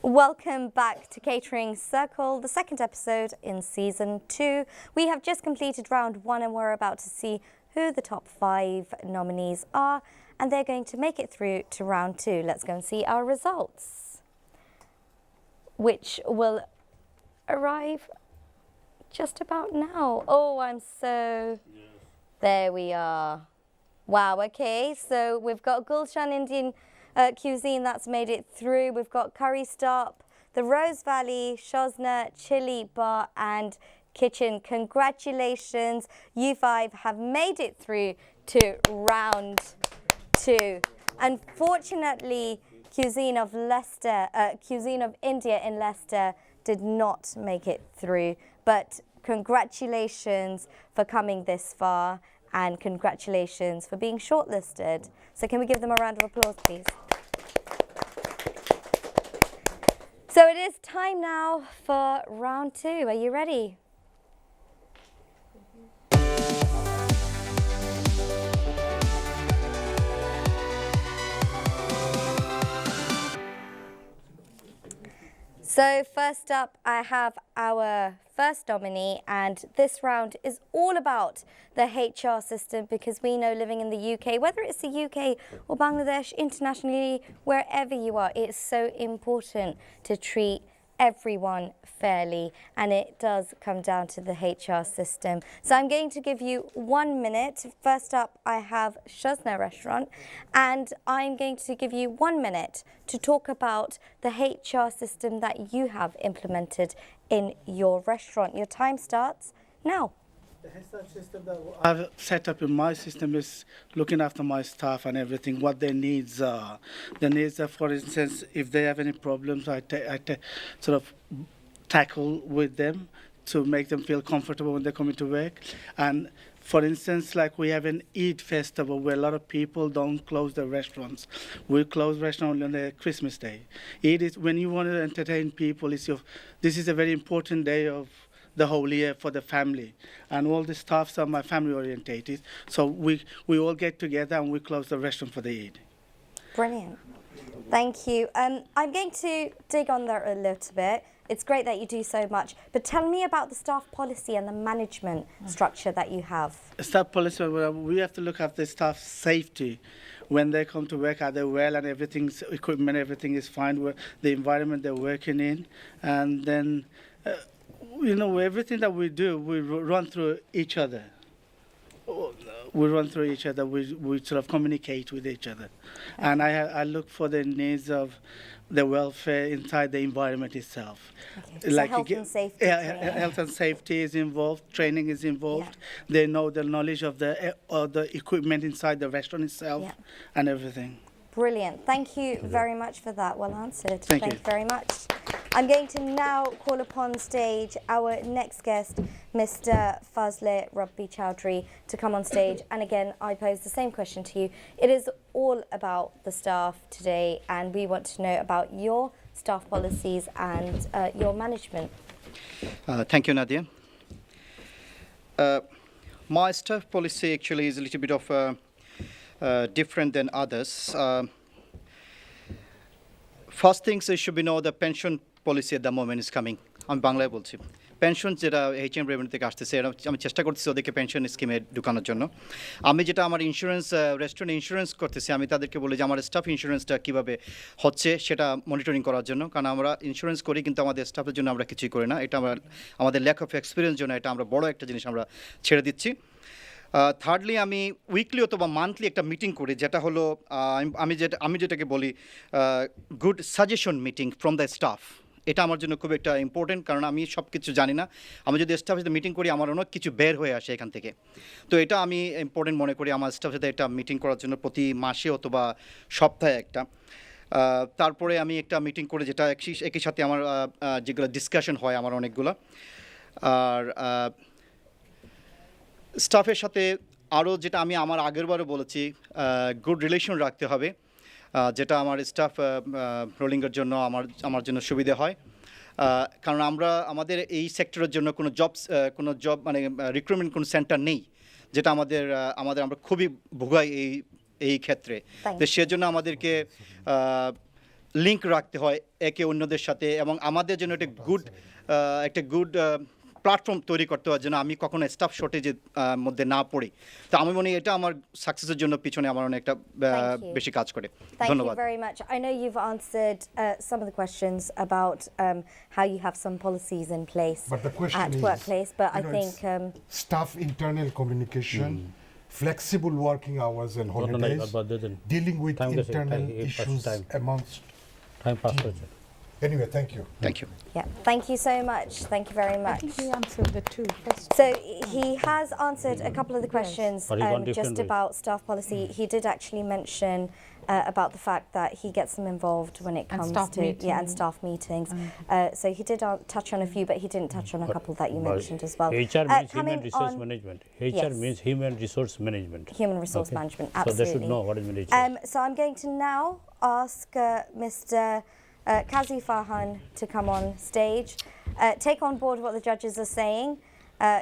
Welcome back to Catering Circle, the second episode in Season 2. We have just completed round 1 and we're about to see who the top 5 nominees are, and they're going to make it through to round 2. Let's go and see our results, which will arrive just about now. Oh, there we are. Wow, okay, so we've got Gulshan Indian cuisine that's made it through. We've got Curry Stop, the Rose Valley, Shosna, Chili Bar and Kitchen. Congratulations, you 5 have made it through to round 2. Unfortunately, Cuisine of India in Leicester did not make it through, but congratulations for coming this far and congratulations for being shortlisted. So can we give them a round of applause, please? So it is time now for round 2. Are you ready? So first up, I have our first nominee, and this round is all about the HR system, because we know living in the UK, whether it's the UK or Bangladesh, internationally, wherever you are, it's so important to treat everyone fairly, and it does come down to the HR system. So I'm going to give you 1 minute. First up, I have Shosna Restaurant, and I'm going to give you 1 minute to talk about the HR system that you have implemented in your restaurant. Your time starts now. The HR system that I've set up in my system is looking after my staff and everything, what their needs are. The needs are, for instance, if they have any problems, I sort of tackle with them to make them feel comfortable when they come into work. And for instance, like we have an Eid festival where a lot of people don't close their restaurants. We close restaurants on the Christmas Day. Eid is when you want to entertain people. This is a very important day of the whole year for the family, and all the staffs are my family orientated. So we all get together and we close the restaurant for the Eid. Brilliant. Thank you. I'm going to dig on there a little bit. It's great that you do so much, but tell me about the staff policy and the management structure that you have. Staff policy, we have to look after staff safety. When they come to work, are they well, and everything's equipment, everything is fine, the environment they're working in, and then everything that we do, we run through each other. We sort of communicate with each other. Okay. And I look for the needs of the welfare inside the environment itself. Okay. Like health and safety. Health and safety is involved, training is involved. Yeah. They know the knowledge of the equipment inside the restaurant itself and everything. Brilliant. Thank you very much for that. Well answered. Thank you very much. I'm going to now call upon stage our next guest, Mr. Fazle Rabbi Chowdhury, to come on stage. And again, I pose the same question to you. It is all about the staff today, and we want to know about your staff policies and your management. Thank you, Nadia. My staff policy actually is a little bit of different than others. First things you should be know the pension policy at the moment is coming. I'm Bangla বলছি pension যেটা HM revenue থেকে আসতেছে এটা আমি চেষ্টা করতেছি ওদেরকে pension স্কিমে ঢুকানোর জন্য। আমি যেটা আমার ইন্স্যুরেন্স রেস্টুরেন্ট ইন্স্যুরেন্স করতেছি, আমি তাদেরকে বলি যে আমার স্টাফ ইন্স্যুরেন্সটা কীভাবে হচ্ছে সেটা মনিটরিং করার জন্য, কারণ আমরা ইন্স্যুরেন্স করি কিন্তু আমাদের স্টাফের জন্য আমরা কিছুই করি না। এটা আমাদের ল্যাক অফ এক্সপিরিয়েন্স জন্য এটা আমরা বড় একটা জিনিস আমরা ছেড়ে দিচ্ছি। থার্ডলি আমি উইকলি অথবা মান্থলি একটা মিটিং করি, যেটা হলো আমি যেটাকে বলি good suggestion meeting from the staff. এটা আমার জন্য খুব একটা ইম্পর্টেন্ট, কারণ আমি সব কিছু জানি না। আমি যদি স্টাফের সাথে মিটিং করি আমার অনেক কিছু বের হয়ে আসে এখান থেকে। তো এটা আমি ইম্পর্টেন্ট মনে করি আমার স্টাফের সাথে একটা মিটিং করার জন্য প্রতি মাসে অথবা সপ্তাহে একটা। তারপরে আমি একটা মিটিং করে যেটা একই সাথে আমার যেগুলো ডিসকাশন হয় আমার অনেকগুলো। আর স্টাফের সাথে আরও যেটা আমি আমার আগেরবারও বলেছি, গুড রিলেশন রাখতে হবে, যেটা আমার স্টাফ রোলিংয়ের জন্য আমার জন্য সুবিধে হয়। কারণ আমাদের এই সেক্টরের জন্য কোনো জব মানে রিক্রুটমেন্ট কোনো সেন্টার নেই, যেটা আমরা খুবই ভোগাই এই ক্ষেত্রে। তো সেজন্য আমাদেরকে লিঙ্ক রাখতে হয় একে অন্যদের সাথে, এবং আমাদের জন্য একটা গুড প্ল্যাটফর্ম তৈরি করতে হয় যেন আমি কখনো স্টাফ শর্টেজের মধ্যে না পড়ি। তো আমি মনে এটা আমার সাকসেসের জন্য পিছনে আমার অনেকটা বেশি কাজ করে। ধন্যবাদ। Thank you very much. I know you've answered some of the questions about how you have some policies in place but the question at is, workplace, but I think staff internal communication flexible working hours and holidays, dealing with internal issues amongst team. Anyway, thank you. Thank you. Yeah, thank you so much. Thank you very much. I think he answered the two questions. So he has answered a couple of the questions But he's on just different ways. about staff policy. He did actually mention about the fact that he gets them involved when it And comes staff to and meetings. staff meetings. So he did touch on a few, but he didn't touch on a couple that you mentioned as well. HR means Coming human resource on- management. HR Yes. means human resource management. Human resource Okay. management, So they should absolutely. know what is HR. So I'm going to now ask Mr. Kazi Farhan to come on stage, take on board what the judges are saying,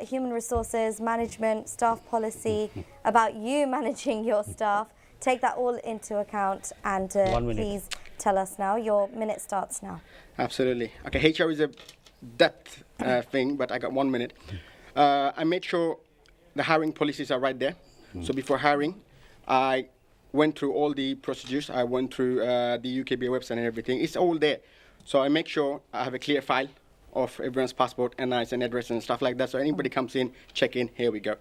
human resources, management, staff policy, about you managing your staff. Take that all into account and 1 minute. please tell us now. Your minute starts now. Absolutely. Okay, HR is a depth thing, but I got 1 minute. I made sure the hiring policies are right there. So before hiring, I went through all the procedures. I went through the UKBA website and everything. It's all there. So I make sure I have a clear file of everyone's passport, NIs and address and stuff like that. So anybody comes in, check in, here we go.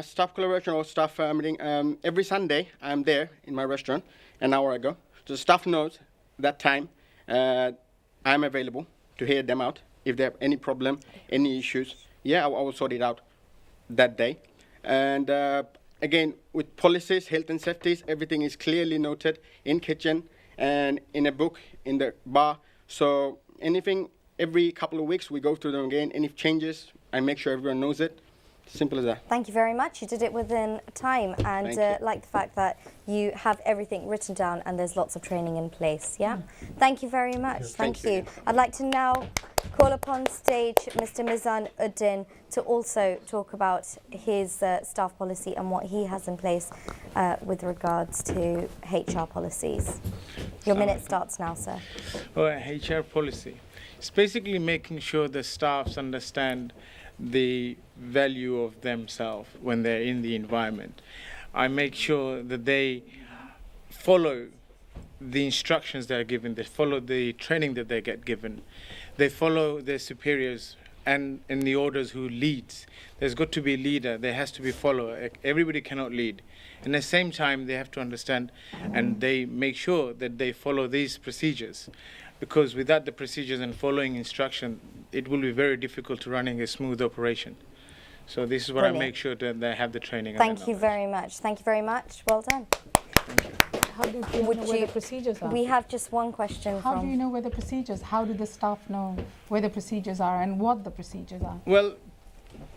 Staff collaboration or staff meeting. Every Sunday, I'm there in my restaurant an hour ago. So the staff knows that time I'm available to hear them out. If they have any problem, any issues, I will sort it out that day. And again, with policies, health and safety, everything is clearly noted in kitchen and in a book in the bar. So anything, every couple of weeks, we go through them again. Any changes, I make sure everyone knows it. Simple as that. Thank you very much. You did it within time, and Thank you. like the fact that you have everything written down and there's lots of training in place. Yeah. Thank you very much. Thank you. I'd like to now call upon stage Mr. Mizan Uddin to also talk about his staff policy and what he has in place with regards to HR policies. Your minute starts now, sir. HR policy. It's basically making sure the staffs understand the value of themselves when they're in the environment. I make sure that they follow the instructions they are given, they follow the training that they get given, they follow their superiors and in the orders who leads. There's got to be a leader, there has to be a follower. Everybody cannot lead. And at the same time, they have to understand and they make sure that they follow these procedures. Because without the procedures and following instruction, it will be very difficult to running a smooth operation. So this is what I Brilliant. make sure that they have the training. and Thank the you very much. Thank you very much. Well done. How do you know where the procedures are? We have just one question How from... do you know where the procedures? How do the staff know where the procedures are and what the procedures are? Well,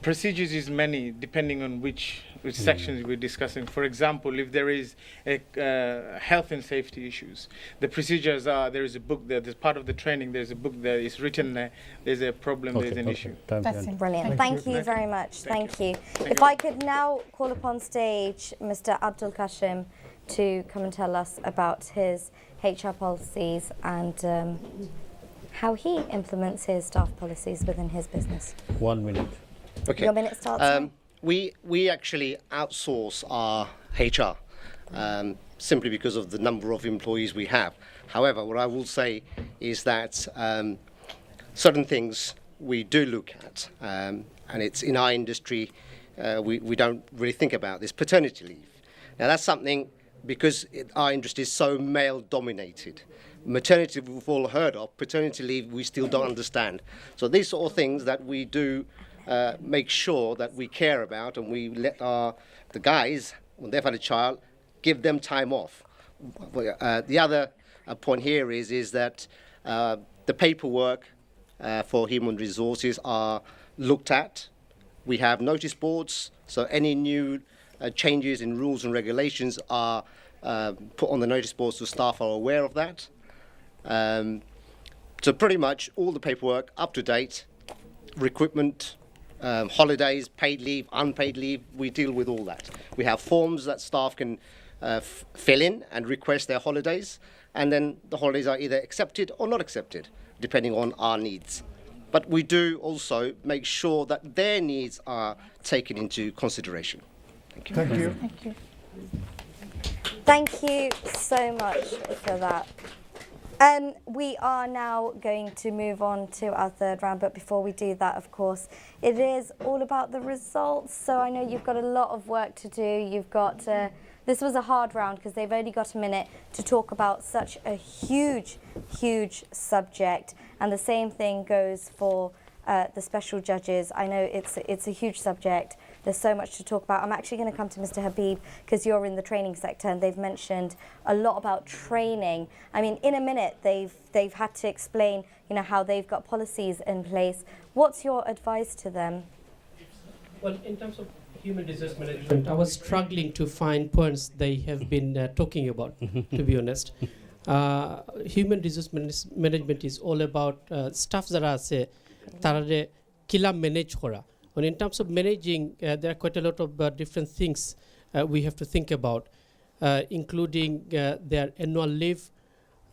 procedures is many depending on which sections we're discussing. For example, if there is a health and safety issues, the procedures are, there is a book there, there's part of the training, there's a book there, it's written there, there's a problem, there's an issue. That's brilliant. Thank you very much. Thank you. If you. I could now call upon stage Mr. Abdul Kashim to come and tell us about his HR policies and how he implements his staff policies within his business. 1 minute. Okay. Your minute starts now. We actually outsource our HR simply because of the number of employees we have. However, what I will say is that certain things we do look at, and it's in our industry, we don't really think about this, paternity leave. Now that's something, because our industry is so male-dominated. Maternity we've all heard of, paternity leave we still don't understand. So these sort of things that we do make sure that we care about, and we let the guys, when they've had a child, give them time off. The other point here is that the paperwork for human resources are looked at. We have notice boards, so any new changes in rules and regulations are put on the notice boards so staff are aware of that. So pretty much all the paperwork up to date, recruitment, holidays, paid leave, unpaid leave, we deal with all that. We have forms that staff can fill in and request their holidays, and then the holidays are either accepted or not accepted, depending on our needs. But we do also make sure that their needs are taken into consideration. Thank you. Thank you. Thank you. Thank you so much for that. We are now going to move on to our third round, but before we do that, of course, it is all about the results. So I know you've got a lot of work to do. You've got, this was a hard round because they've only got a minute to talk about such a huge, huge subject. And the same thing goes for the special judges. I know it's a huge subject. There's so much to talk about. I'm actually going to come to Mr. Habib because you're in the training sector and they've mentioned a lot about training. I mean, in a minute, they've had to explain, you know, how they've got policies in place. What's your advice to them? Well, in terms of human resource management, I was struggling to find points they have been talking about, to be honest. Human resource management is all about stuff that are, say, tarare kila manage kora. And in terms of managing, there are quite a lot of different things we have to think about, including their annual leave,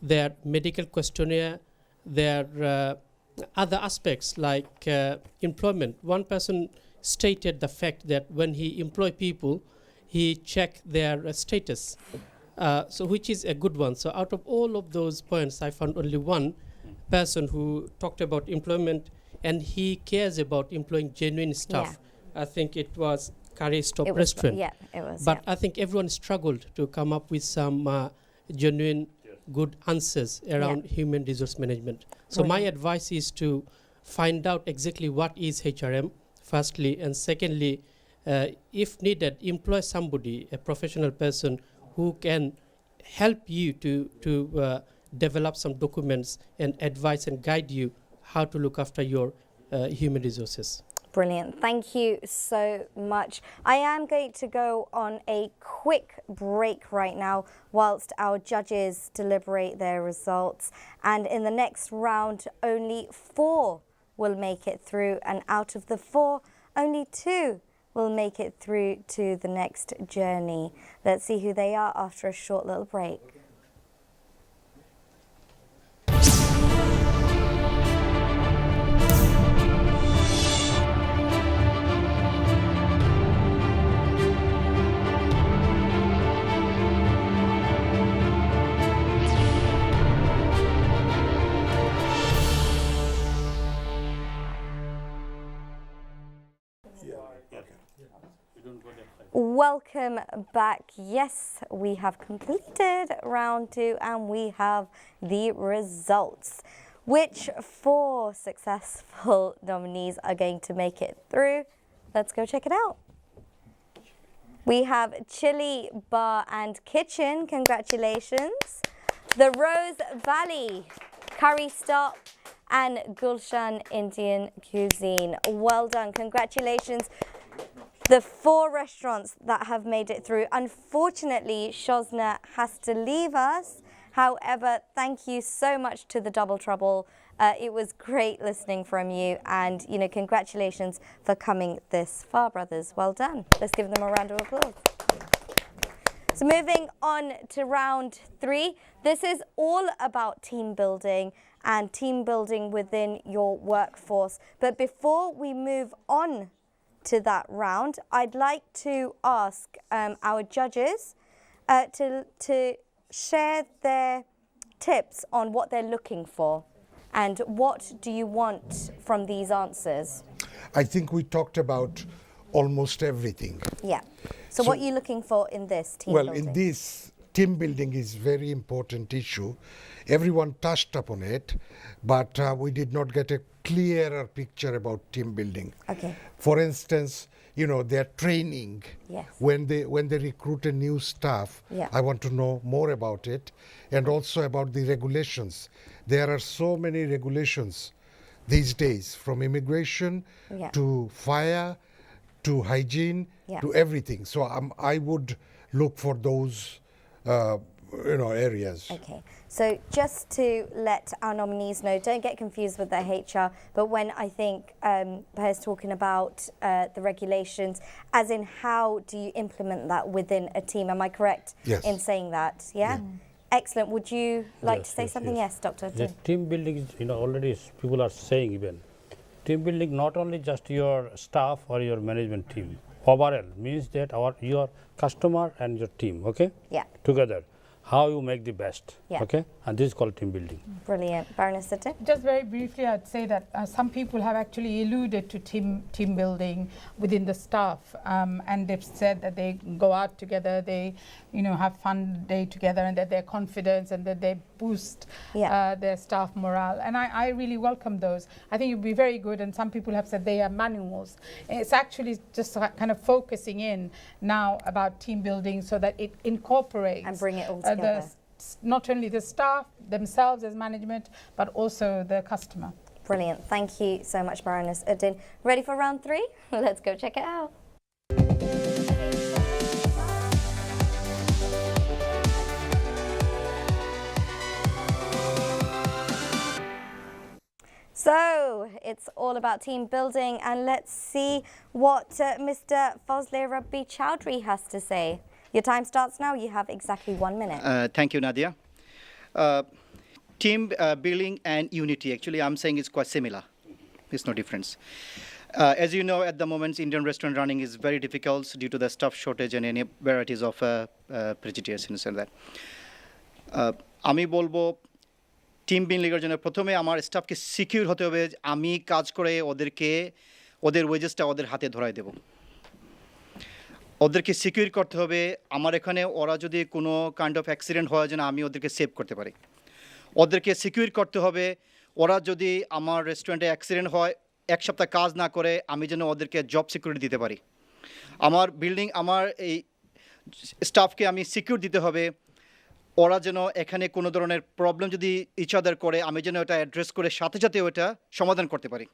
their medical questionnaire, their other aspects like employment. One person stated the fact that when he employ people, he check their status, so which is a good one. So out of all of those points, I found only one person who talked about employment and he cares about employing genuine staff. Yeah. I think it was Curry Stop Restaurant. Yeah, it was. But I think everyone struggled to come up with some genuine, good answers around human resource management. So my advice is to find out exactly what is HRM, firstly, and secondly, if needed, employ somebody, a professional person who can help you to develop some documents and advise and guide you how to look after your human resources. Brilliant. Thank you so much. I am going to go on a quick break right now whilst our judges deliberate their results. And in the next round, only 4 will make it through. And out of the 4, only 2 will make it through to the next journey. Let's see who they are after a short little break. Welcome back. Yes, we have completed round 2 and we have the results. Which 4 successful nominees are going to make it through? Let's go check it out. We have Chili Bar and Kitchen, congratulations. The Rose Valley Curry Stop and Gulshan Indian Cuisine. Well done, congratulations. The 4 restaurants that have made it through. Unfortunately, Shosna has to leave us. However, thank you so much to the Double Trouble. It was great listening from you, and you know, congratulations for coming this far, brothers. Well done. Let's give them a round of applause. So moving on to round 3. This is all about team building and team building within your workforce. But before we move on to that round, I'd like to ask our judges to share their tips on what they're looking for and what do you want from these answers. I think we talked about almost everything. Yeah. So what are you looking for in this team building? Well, in this, team building is very important issue. Everyone touched upon it, but we did not get a clearer picture about team building. Okay. For instance, you know, their training. Yes. When they recruit a new staff, I want to know more about it, and also about the regulations. There are so many regulations these days, from immigration to fire to hygiene to everything. So I would look for those areas. Okay, so just to let our nominees know, don't get confused with their HR, but when I think Per's talking about the regulations, as in how do you implement that within a team? Am I correct in saying that? Yeah? Excellent. Would you like to say something? Yes, Dr. The team building is, already people are saying even. Team building not only just your staff or your management team. Overall means that your customer and your team, okay? Yeah. Together. How you make the best, okay? And this is called team building. Brilliant. Baroness Sitte? Just very briefly, I'd say that some people have actually alluded to team building within the staff, and they've said that they go out together, they have fun day together, and that they're confident and that they boost their staff morale. And I really welcome those. I think it would be very good, and some people have said they are manuals. It's actually just kind of focusing in now about team building so that it incorporates and bring it all together. Not only the staff themselves as management, but also the customer. Brilliant. Thank you so much, Baroness Uddin. Ready for round 3? Let's go check it out. So it's all about team building, and let's see what Mr. Fazle Rabbi Chowdhury has to say. Your time starts now. You have exactly 1 minute. Thank you, Nadia. Team building and unity, actually, I'm saying it's quite similar. There's no difference. As you know, at the moment, Indian restaurant running is very difficult due to the staff shortage and any varieties of prejudices and that. আমি বলবো team বিল্ডিংয়ের জন্য প্রথমে আমার স্টাফকে secure হতে হবে আমি কাজ করে ওদের ওয়েজেসটা ওদের হাতে ধরায় দেব ওদেরকে সিকিউর করতে হবে আমার এখানে ওরা যদি কোনো কাইন্ড অফ অ্যাক্সিডেন্ট হয় যেন আমি ওদেরকে সেভ করতে পারি ওদেরকে সিকিউর করতে হবে ওরা যদি আমার রেস্টুরেন্টে অ্যাক্সিডেন্ট হয় এক সপ্তাহ কাজ না করে আমি যেন ওদেরকে জব সিকিউরিটি দিতে পারি আমার বিল্ডিং আমার এই স্টাফকে আমি সিকিউর দিতে হবে ওরা যেন এখানে কোনো ধরনের প্রবলেম যদি ইচ আদার করে আমি যেন ওটা অ্যাড্রেস করে সাথে সাথে ওটা সমাধান করতে পারি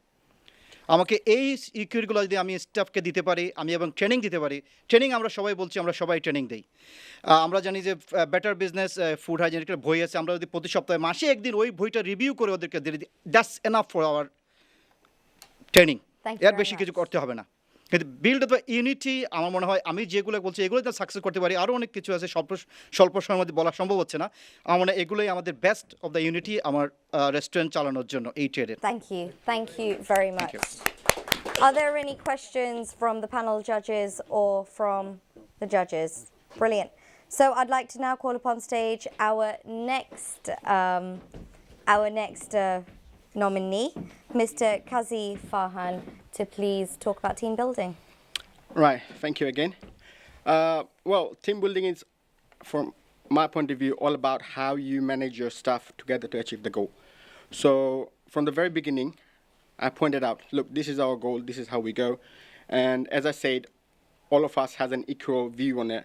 আমাকে এই সিকিউরিটিগুলো যদি আমি স্টাফকে দিতে পারি আমি এবং ট্রেনিং দিতে পারি ট্রেনিং আমরা সবাই বলছি আমরা সবাই ট্রেনিং দিই আমরা জানি যে বেটার বিজনেস ফুড হাইজিনিকের বই আছে আমরা যদি প্রতি সপ্তাহে মাসে একদিন ওই বইটা রিভিউ করে ওদেরকে দিয়ে দিই that's enough for our training এর বেশি কিছু করতে হবে না কিন্তু বিল্ড দ্য ইউনিটি আমার মনে হয় আমি যেগুলো বলছি এগুলো তো সাকসেস করতে পারি আরও অনেক কিছু আছে স্বল্প সময়ের মধ্যে বলা সম্ভব হচ্ছে না আমার মনে হয় এগুলোই আমাদের বেস্ট অফ দ্য ইউনিটি আমার রেস্টুরেন্ট চালানোর জন্য এই ট্রেডের Thank you very much. Are there any questions from the panel judges or from the judges? Brilliant. So I'd like to now call upon stage our next nominee, Mr. Kazi Farhan, to please talk about team building. Right, thank you again. Well, team building is, from my point of view, all about how you manage your staff together to achieve the goal. So from the very beginning, I pointed out, look, this is our goal, this is how we go. And as I said, all of us has an equal view on it.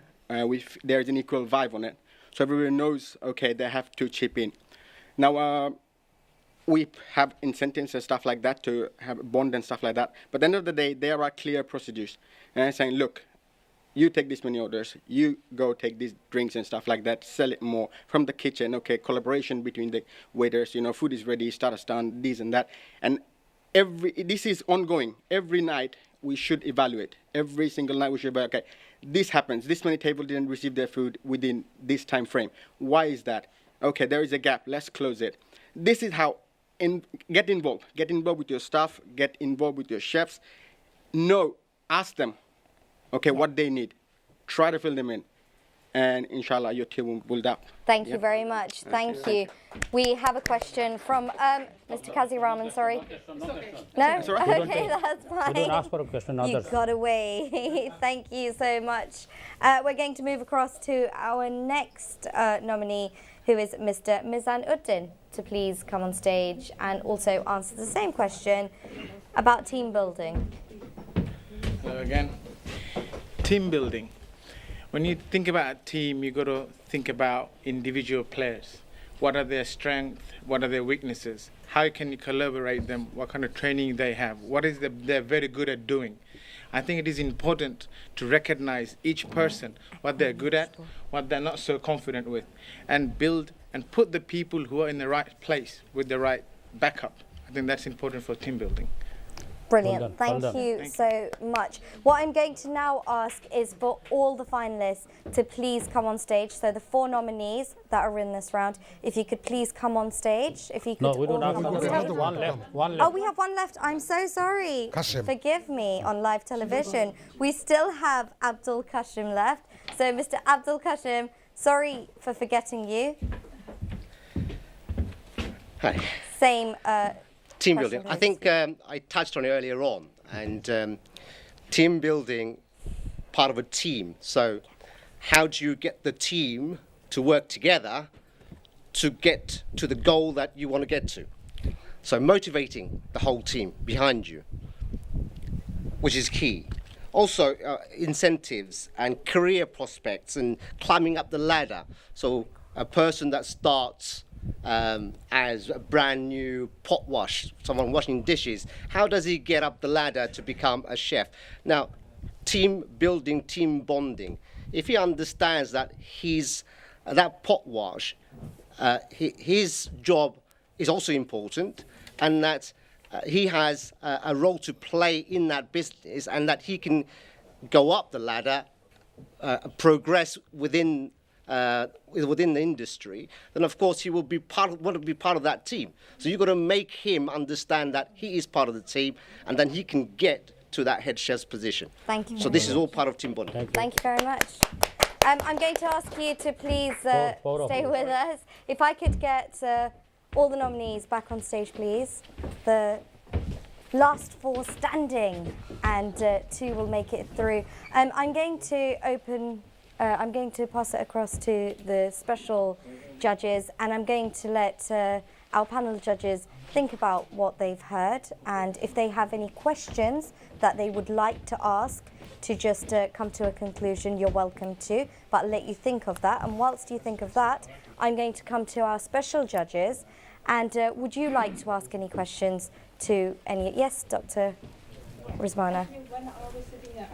There's an equal vibe on it. So everyone knows, okay, they have to chip in. Now, we have incentives and stuff like that to have a bond and stuff like that. But at the end of the day, there are clear procedures. And I'm saying, look, you take this many orders, you go take these drinks and stuff like that, sell it more from the kitchen, okay, collaboration between the waiters, food is ready, starters done, this and that. And this is ongoing. Every night we should evaluate. Every single night we should evaluate, okay, this happens, this many tables didn't receive their food within this time frame. Why is that? Okay, there is a gap, let's close it. This is how get involved with your staff, get involved with your chefs. Ask them, okay, what they need. Try to fill them in. And inshallah, your team will build up. Thank you very much. Thank you. We have a question from Mr. Kazi Rahman, sorry. No? Okay, that's fine. You don't ask for a question, You got away. Thank you so much. We're going to move across to our next nominee, who is Mr. Mizan Uddin, to please come on stage and also answer the same question about team building. Hello again. Team building. When you think about a team, you've got to think about individual players. What are their strengths? What are their weaknesses? How can you collaborate them? What kind of training they have? What is they're very good at doing? I think it is important to recognize each person, what they're good at, what they're not so confident with, and build and put the people who are in the right place with the right backup. I think that's important for team building. Brilliant. Thank you so much. What I'm going to now ask is for all the finalists to please come on stage. So the 4 nominees that are in this round, if you could please come on stage. If you could no, we don't have one left. Oh, we have one left. I'm so sorry. Kashim. Forgive me on live television. We still have Abdul Kashim left. So Mr. Abdul Kashim, sorry for forgetting you. Hi. Same. Team question, building. I please. think I touched on it earlier on, and team building, part of a team. So how do you get the team to work together to get to the goal that you want to get to? So motivating the whole team behind you, which is key. Also, incentives and career prospects and climbing up the ladder. So a person that starts as a brand new pot wash, someone washing dishes, how does he get up the ladder to become a chef? Now, team building, team bonding. If he understands that that pot wash, his job is also important, and that he has a role to play in that business, and that he can go up the ladder, progress within the industry, then of course he will be want to be part of that team. So you've got to make him understand that he is part of the team, and then he can get to that head chef's position. Thank you. So this is all part of team bonding. Thank you very much. I'm going to ask you to please stay with us. If I could get all the nominees back on stage, please. The last four standing, and two will make it through. I'm going to pass it across to the special judges, and I'm going to let our panel of judges think about what they've heard, and if they have any questions that they would like to ask to just come to a conclusion, you're welcome to, but I'll let you think of that. And whilst you think of that, I'm going to come to our special judges. And would you like to ask any questions to any? Yes, Dr. Rizwana. When I was sitting there,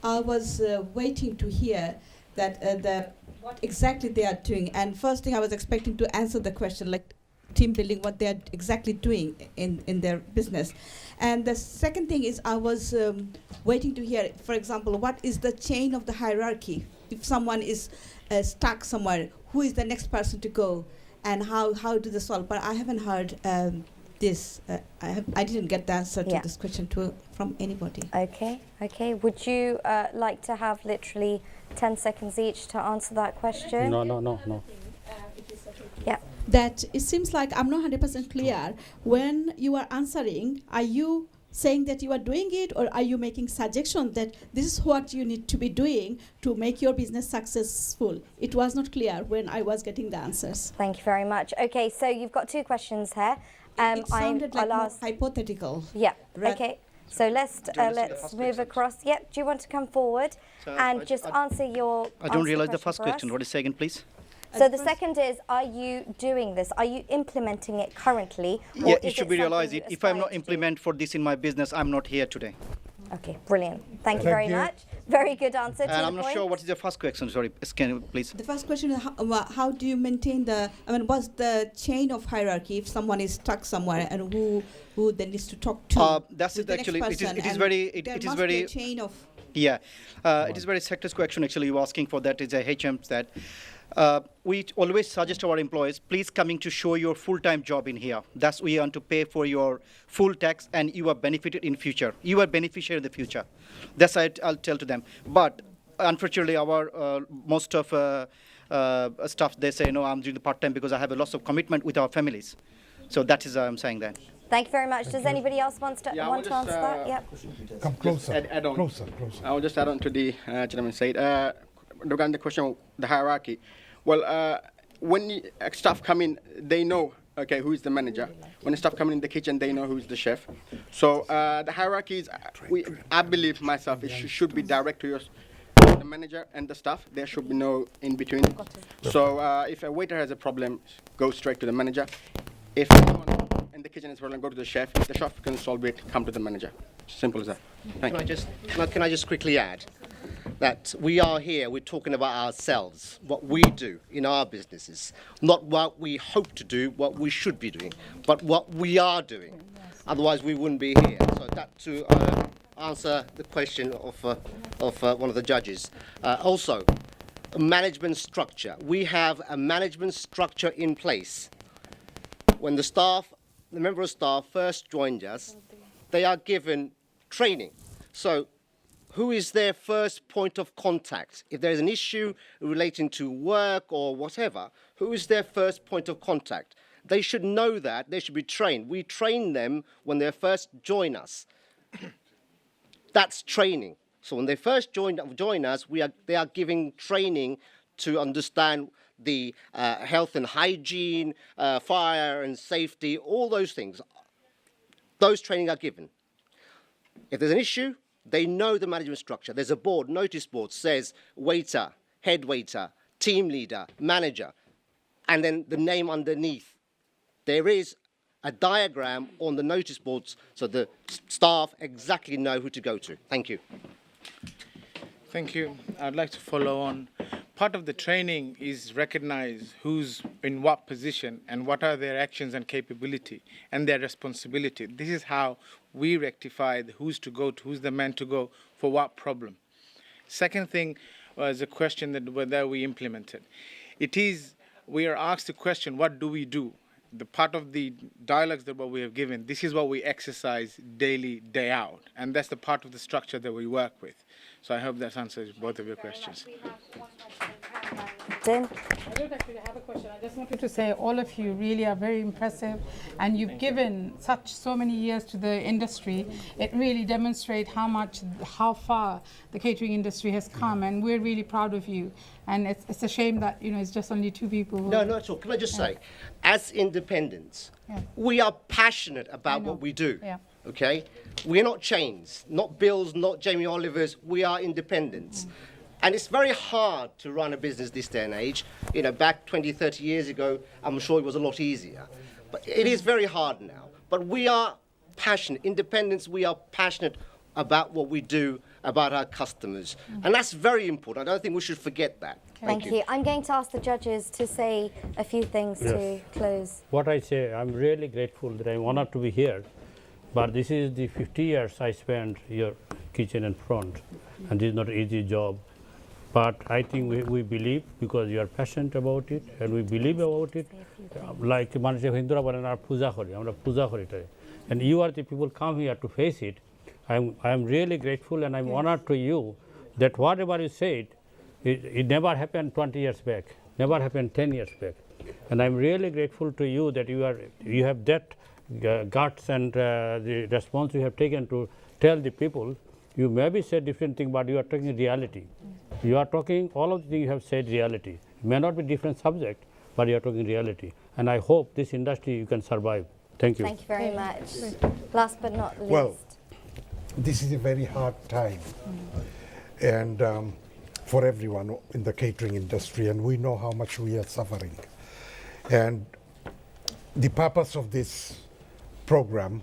I was waiting to hear that what exactly they are doing. And first thing, I was expecting to answer the question, like team building, what they are exactly doing in their business. And the second thing is I was waiting to hear, for example, what is the chain of the hierarchy? If someone is stuck somewhere, who is the next person to go, and how do they solve? But I haven't heard this. I didn't get the answer to this question from anybody. Okay. Would you like to have literally 10 seconds each to answer that question? No. Yeah. That it seems like I'm not 100% clear. When you are answering, are you saying that you are doing it, or are you making suggestions that this is what you need to be doing to make your business successful? It was not clear when I was getting the answers. Thank you very much. Okay, so you've got two questions here. It sounded like more hypothetical. Yeah. Okay. So let's move across. Yep. Do you want to come forward and just answer your? I don't realize the first for us? question. What is second, please? So the second is, are you doing this? Are you implementing it currently? Yeah, it should be realized. If I'm not implement for this in my business, I'm not here today. Okay, brilliant. Thank you very much. Very good answer to the And point. I'm not sure what is the first question. Sorry, can you please? The first question is how do you maintain what's the chain of hierarchy if someone is stuck somewhere, and who then needs to talk to? That's with it the actually. next person, It is and very. there It is must very. be a chain of. Yeah, it is very sector's question actually. You're asking for that. It's a HM that. We always suggest our employees, please coming to show your full-time job in here. That's we want to pay for your full tax, and you are benefited in future. You are beneficiary in the future. That's what I'll tell to them. But unfortunately, our most of staff, they say, no, I'm doing the part-time because I have a lots of commitment with our families. So that is I'm saying that. Thank you very much. Does anybody else want to answer that? Yep. Come closer. Add on. Closer. I will just add on to the gentleman said. Regarding the question of the hierarchy, well, when staff come in, they know, okay, who is the manager. When the staff come in the kitchen, they know who is the chef. So the hierarchy is, I believe myself, it should be direct to the manager and the staff. There should be no in between. So if a waiter has a problem, go straight to the manager. If someone in the kitchen is problem, go to the chef. If the chef can solve it, come to the manager. Simple as that. Thank you. Can I just quickly add that we are here, we're talking about ourselves, what we do in our businesses, not what we hope to do, what we should be doing, but what we are doing. Otherwise, we wouldn't be here. So that to answer the question of one of the judges. Also, management structure. We have a management structure in place. When the member of staff first joined us, they are given training. So who is their first point of contact? If there's an issue relating to work or whatever, who is their first point of contact? They should know that. They should be trained. We train them when they first join us. That's training. So when they first join us, they are giving training to understand the health and hygiene, fire and safety, all those things. Those training are given. If there's an issue, they know the management structure. There's a board, notice board, says waiter, head waiter, team leader, manager, and then the name underneath. There is a diagram on the notice boards so the staff exactly know who to go to. Thank you. Thank you. I'd like to follow on. Part of the training is recognize who's in what position and what are their actions and capability and their responsibility. This is how we rectify who's to go to, who's the man to go for what problem. Second thing was a question that whether we implemented. We are asked the question, what do we do? The part of the dialogues that we have given, this is what we exercise daily, day out. And that's the part of the structure that we work with. So I hope that answers both of your questions. I don't actually have a question. I just wanted to say all of you really are very impressive, and you've given so many years to the industry. It really demonstrates how far the catering industry has come, and we're really proud of you. And it's a shame that it's just only two people. No, not at all. Can I just say, as independents, we are passionate about what we do. Yeah. Okay, we're not chains, not Bills, not Jamie Olivers. We are independents. And it's very hard to run a business this day and age. Back 20, 30 years ago, I'm sure it was a lot easier. But it is very hard now. But we are passionate. Independents, we are passionate about what we do, about our customers. And that's very important. I don't think we should forget that. Thank you. I'm going to ask the judges to say a few things to close. What I say, I'm really grateful that I'm honored to be here. But this is the 50 years I spent here, kitchen and front. And this is not an easy job. But I think we believe, because you are passionate about it, and we believe about it, like Manisha Hindura Banana Puja Kori, I'm a Puja Kori. And you are the people come here to face it. I'm really grateful, and I'm honored to you that whatever you said, it never happened 20 years back, never happened 10 years back. And I'm really grateful to you that you have that guts and the response you have taken to tell the people. You maybe said different thing, but you are talking reality. You are talking, all of the things you have said reality. It may not be different subject, but you are talking reality. And I hope this industry you can survive. Thank you. Thank you very much. Last but not least. Well, this is a very hard time. And for everyone in the catering industry, and we know how much we are suffering. And the purpose of this program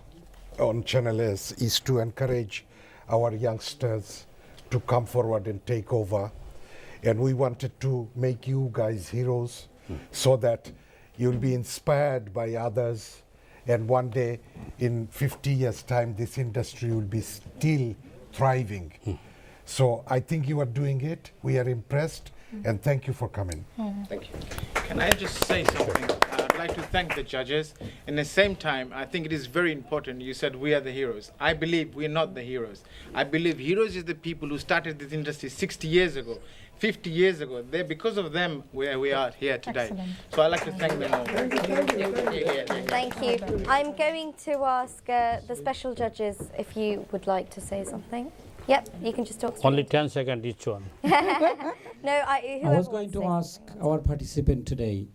on Channel S is to encourage our youngsters to come forward and take over. And we wanted to make you guys heroes so that you'll be inspired by others. And one day, in 50 years' time, this industry will be still thriving. So I think you are doing it. We are impressed. And thank you for coming. Thank you. Can I just say something? I'd like to thank the judges. In the same time, I think it is very important. You said we are the heroes. I believe we're not the heroes. I believe heroes is the people who started this industry 60 years ago, 50 years ago. Because of them, we are here today. Excellent. So I'd like to thank them all. Thank you. I'm going to ask the special judges if you would like to say something. Yep, you can just talk. Only 10 seconds each one. No, I was going to ask our participant today,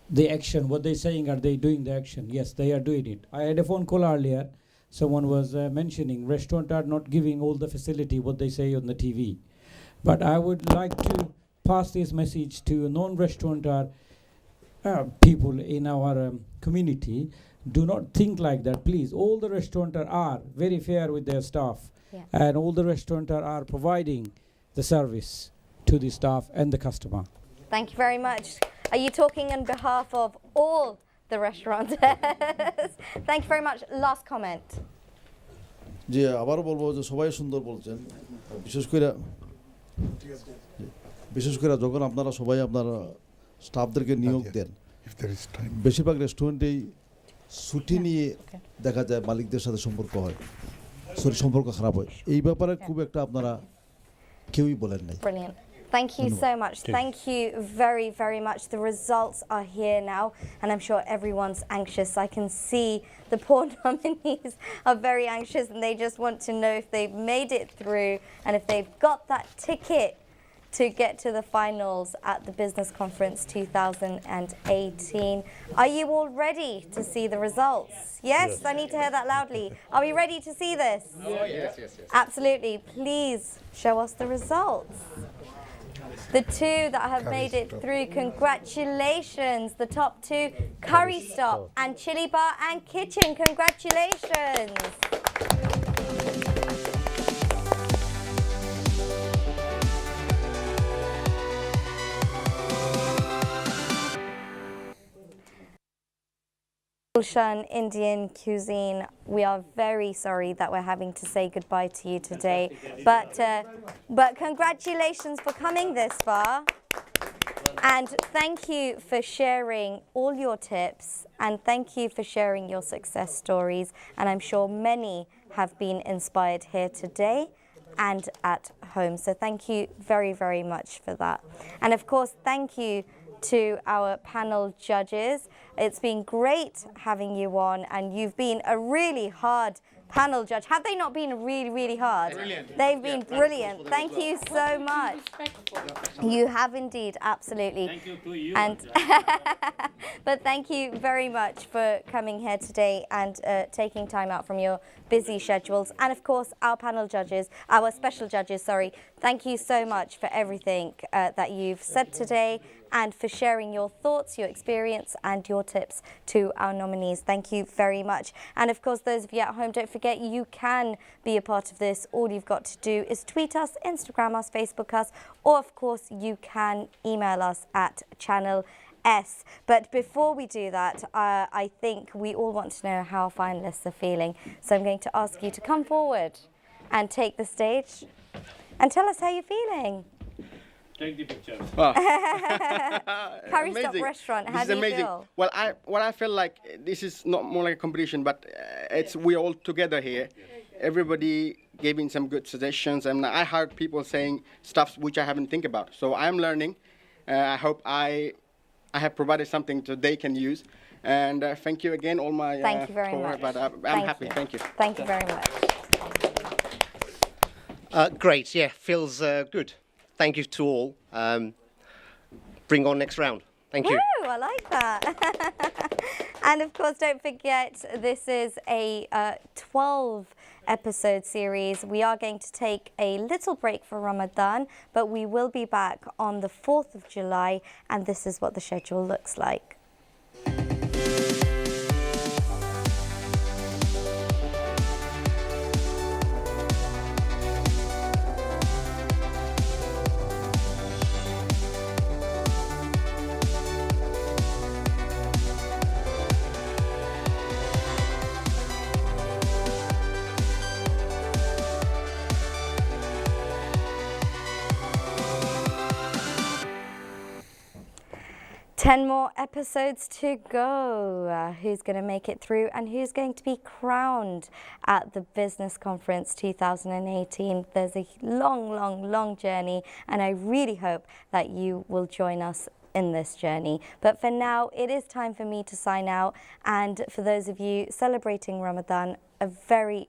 the action, what they're saying, are they doing the action? Yes, they are doing it. I had a phone call earlier. Someone was mentioning restaurants are not giving all the facility, what they say on the TV. But I would like to pass this message to non-restaurateur people in our community. Do not think like that, please. All the restaurateurs are very fair with their staff. And all the restaurateurs are providing the service to the staff and the customer. Thank you very much. Are you talking on behalf of all the restaurateurs? Thank you very much. Last comment. জি আবারও বলবো যে সবাই সুন্দর বলছেন বিশেষ করে যখন আপনারা সবাই আপনারা স্টাফদেরকে নিয়োগ দেন বেশিরভাগ রেস্টুরেন্টেই ছুটি নিয়ে দেখা যায় মালিকদের সাথে সম্পর্ক হয় সম্পর্ক খারাপ হয় এই ব্যাপারে খুব একটা আপনারা কেউই বলেন নাই। Brilliant. Thank you so much. Thank you very, very much. The results are here now, and I'm sure everyone's anxious. I can see the poor nominees are very anxious, and they just want to know if they've made it through and if they've got that ticket to get to the finals at the Business Conference 2018. Are you all ready to see the results? Yes? I need to hear that loudly. Are we ready to see this? Yes. Absolutely. Please show us the results. The two that have made it through, congratulations. The top two, Curry Stop and Chili Bar and Kitchen. Congratulations. Gulshan Indian Cuisine, we are very sorry that we're having to say goodbye to you today, but congratulations for coming this far, and thank you for sharing all your tips, and thank you for sharing your success stories, and I'm sure many have been inspired here today and at home, so thank you very, very much for that. And of course, thank you to our panel judges. It's been great having you on, and you've been a really hard panel judge. Have they not been really, really hard? Brilliant. They've been brilliant. Thank you so much. You have indeed, absolutely. Thank you to you. And but thank you very much for coming here today and taking time out from your busy schedules. And of course, our panel judges, our special judges, sorry, thank you so much for everything that you've said today and for sharing your thoughts, your experience and your tips to our nominees. Thank you very much. And of course, those of you at home, don't forget you can be a part of this. All you've got to do is tweet us, Instagram us, Facebook us, or of course you can email us at Channel S. But before we do that, I think we all want to know how finalists are feeling. So I'm going to ask you to come forward and take the stage and tell us how you're feeling. Take the picture. Curry Stop Restaurant, how do you feel? Well, I feel like this is not more like a competition, but we're all together here. Everybody gave me some good suggestions, and I heard people saying stuff which I haven't think about. So I'm learning. I hope I have provided something that they can use. And thank you again, all my. Thank you very much. But I'm happy. Thank you. Thank you very much. Great, yeah, feels good. Thank you to all. Bring on next round. Thank you. Woo, I like that. And of course, don't forget, this is a 12-episode series. We are going to take a little break for Ramadan, but we will be back on the 4th of July, and this is what the schedule looks like. Ten more episodes to go. Who's going to make it through and who's going to be crowned at the Business Conference 2018? There's a long journey, and I really hope that you will join us in this journey. But for now, it is time for me to sign out. And for those of you celebrating Ramadan, a very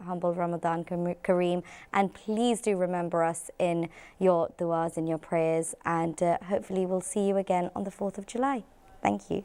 humble Ramadan Kareem, and please do remember us in your du'as, in your prayers, and hopefully we'll see you again on the 4th of July. Thank you.